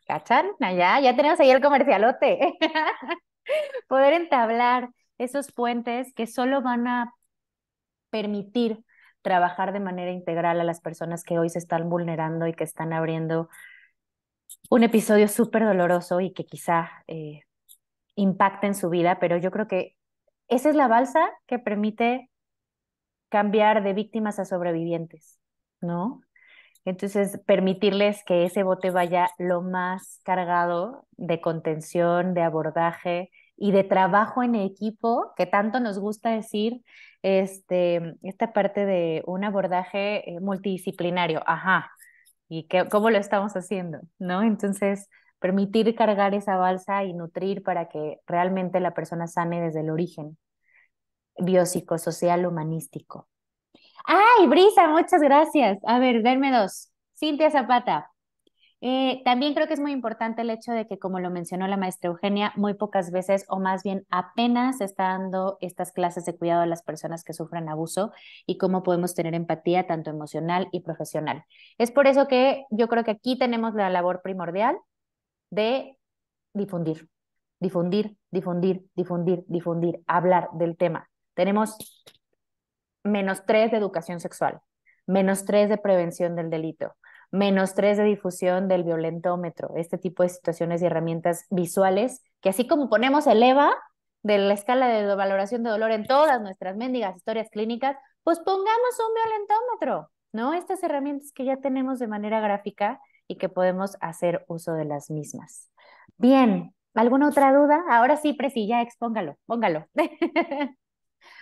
¿cachan? Allá, ya tenemos ahí el comercialote. Poder entablar esos puentes que solo van a permitir trabajar de manera integral a las personas que hoy se están vulnerando y que están abriendo un episodio súper doloroso y que quizá impacte en su vida, pero yo creo que esa es la balsa que permite cambiar de víctimas a sobrevivientes, ¿no? Entonces, permitirles que ese bote vaya lo más cargado de contención, de abordaje y de trabajo en equipo, que tanto nos gusta decir, esta parte de un abordaje multidisciplinario, ajá, y cómo lo estamos haciendo, ¿no? Entonces, permitir cargar esa balsa y nutrir para que realmente la persona sane desde el origen biopsicosocial humanístico. ¡Ay, Brisa! Muchas gracias. A ver, denme dos. Cintia Zapata. También creo que es muy importante el hecho de que, como lo mencionó la maestra Eugenia, muy pocas veces o más bien apenas se está dando estas clases de cuidado a las personas que sufren abuso y cómo podemos tener empatía tanto emocional y profesional. Es por eso que yo creo que aquí tenemos la labor primordial de difundir, difundir, hablar del tema. Tenemos -3 de educación sexual, -3 de prevención del delito, -3 de difusión del violentómetro, este tipo de situaciones y herramientas visuales, que así como ponemos el EVA de la escala de valoración de dolor en todas nuestras mendigas historias clínicas, pues pongamos un violentómetro, ¿no? Estas herramientas que ya tenemos de manera gráfica y que podemos hacer uso de las mismas. Bien, ¿alguna otra duda? Ahora sí, Presi, ya expóngalo, póngalo.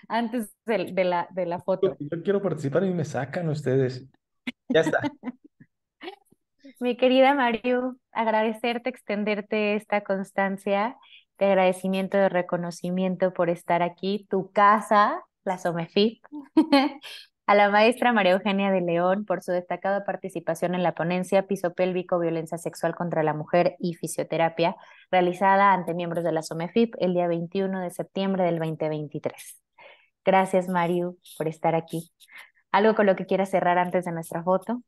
Antes de la foto. Yo quiero participar y me sacan ustedes. Ya está. Mi querida Mariu, agradecerte, extenderte esta constancia de agradecimiento, de reconocimiento por estar aquí, tu casa, la SOMEFIP, a la maestra María Eugenia de León por su destacada participación en la ponencia Piso Pélvico, Violencia Sexual contra la Mujer y Fisioterapia, realizada ante miembros de la SOMEFIP el día 21 de septiembre del 2023. Gracias, Mariu, por estar aquí. ¿Algo con lo que quieras cerrar antes de nuestra foto?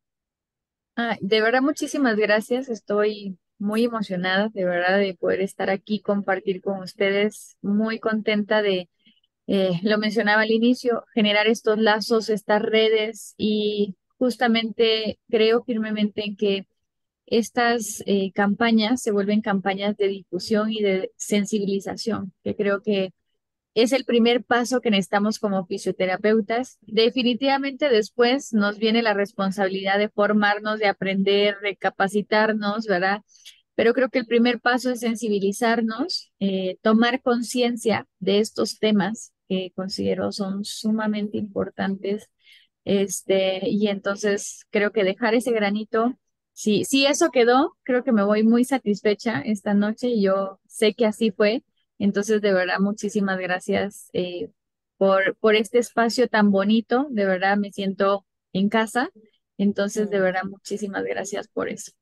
De verdad, muchísimas gracias. Estoy muy emocionada, de verdad, de poder estar aquí, compartir con ustedes. Muy contenta de, lo mencionaba al inicio, generar estos lazos, estas redes y justamente creo firmemente en que estas campañas se vuelven campañas de difusión y de sensibilización, que creo que es el primer paso que necesitamos como fisioterapeutas. Definitivamente después nos viene la responsabilidad de formarnos, de aprender, de capacitarnos, ¿verdad? Pero creo que el primer paso es sensibilizarnos, tomar conciencia de estos temas que considero son sumamente importantes. Y entonces creo que dejar ese granito, si eso quedó, creo que me voy muy satisfecha esta noche y yo sé que así fue. Entonces, de verdad, muchísimas gracias por este espacio tan bonito. De verdad, me siento en casa. Entonces, de verdad, muchísimas gracias por eso.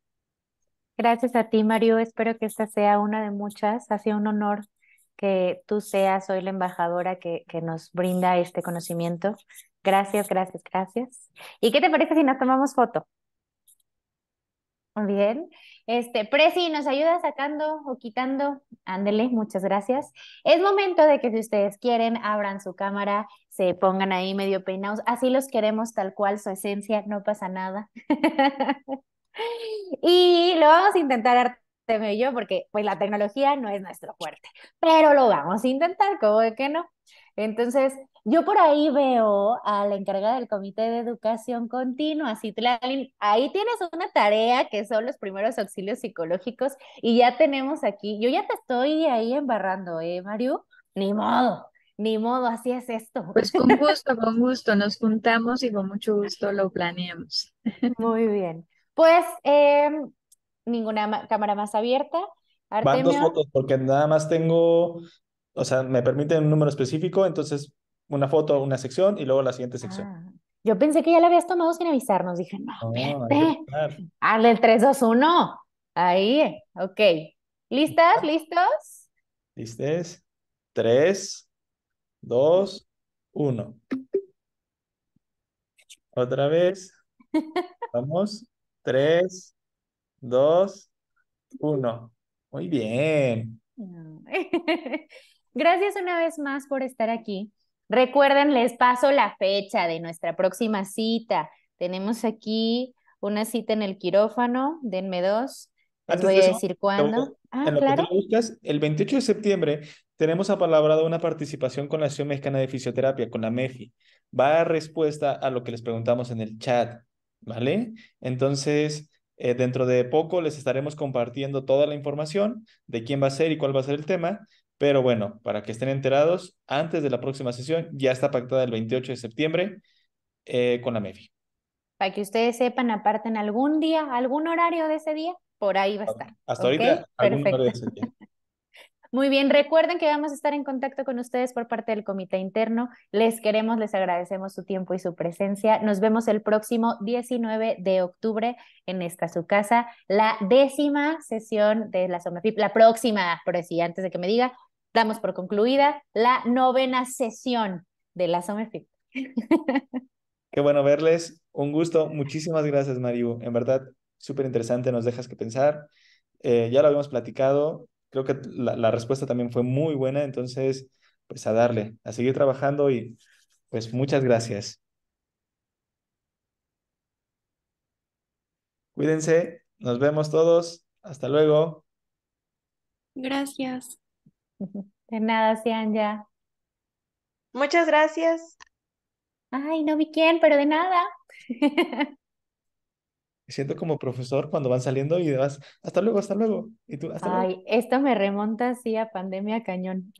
Gracias a ti, Mario. Espero que esta sea una de muchas. Ha sido un honor que tú seas hoy la embajadora que nos brinda este conocimiento. Gracias, gracias, gracias. ¿Y qué te parece si nos tomamos foto? Muy bien. Presi, ¿nos ayuda sacando o quitando? Ándele, muchas gracias. Es momento de que si ustedes quieren, abran su cámara, se pongan ahí medio peinados. Así los queremos tal cual, su esencia, no pasa nada. Y lo vamos a intentar Artemio y yo porque pues la tecnología no es nuestro fuerte, pero lo vamos a intentar, ¿cómo de que no? Entonces, yo por ahí veo a la encargada del Comité de Educación Continua, Citlali, ahí tienes una tarea que son los primeros auxilios psicológicos y ya tenemos aquí, yo ya te estoy ahí embarrando, Mario? Ni modo, así es esto. Pues con gusto, nos juntamos y con mucho gusto lo planeamos. Muy bien. Pues ninguna cámara más abierta. Van dos Artemio. fotos porque nada más tengo, o sea, me permiten un número específico, entonces una foto, una sección y luego la siguiente sección. Ah, yo pensé que ya la habías tomado sin avisarnos. Dije, no, No, hay que espérate. tomar. Hazle el 3, 2, 1. Ahí, ok. ¿Listas? ¿Listos? ¿Listes? 3, 2, 1. Otra vez. Vamos. 3, 2, 1. Muy bien. No. Gracias una vez más por estar aquí. Recuerden, les paso la fecha de nuestra próxima cita. Tenemos aquí una cita en el quirófano. Denme dos. Les Antes voy de a eso, decir cuándo. en Ah, lo que tú claro. lo buscas, el 28 de septiembre tenemos apalabrado una participación con la Asociación Mexicana de Fisioterapia, con la MEFI. Va a dar respuesta a lo que les preguntamos en el chat, ¿vale? Entonces, dentro de poco les estaremos compartiendo toda la información de quién va a ser y cuál va a ser el tema, pero bueno, para que estén enterados, antes de la próxima sesión ya está pactada el 28 de septiembre con la MEFI. Para que ustedes sepan, aparten algún día, algún horario de ese día, por ahí va a estar. Hasta ¿Ok? ahorita, algún número de Perfecto. ese día. Muy bien, recuerden que vamos a estar en contacto con ustedes por parte del comité interno. Les queremos, les agradecemos su tiempo y su presencia. Nos vemos el próximo 19 de octubre en esta su casa, la 10ª sesión de la SOMEFIP, la próxima, pero sí, antes de que me diga, damos por concluida la 9ª sesión de la SOMEFIP. Qué bueno verles. Un gusto. Muchísimas gracias, Mariu. En verdad, súper interesante. Nos dejas que pensar. Ya lo habíamos platicado. Creo que la respuesta también fue muy buena. Entonces, pues a darle, a seguir trabajando y pues muchas gracias. Cuídense, nos vemos todos. Hasta luego. Gracias. De nada, sean ya. Muchas gracias. Ay, no vi quién, pero de nada. Me siento como profesor cuando van saliendo y vas, hasta luego, hasta luego. Y tú, hasta luego. Ay, esto me remonta así a pandemia cañón.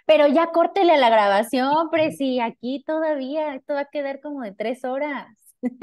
Pero ya córtele a la grabación, Presi, aquí todavía, esto va a quedar como de 3 horas.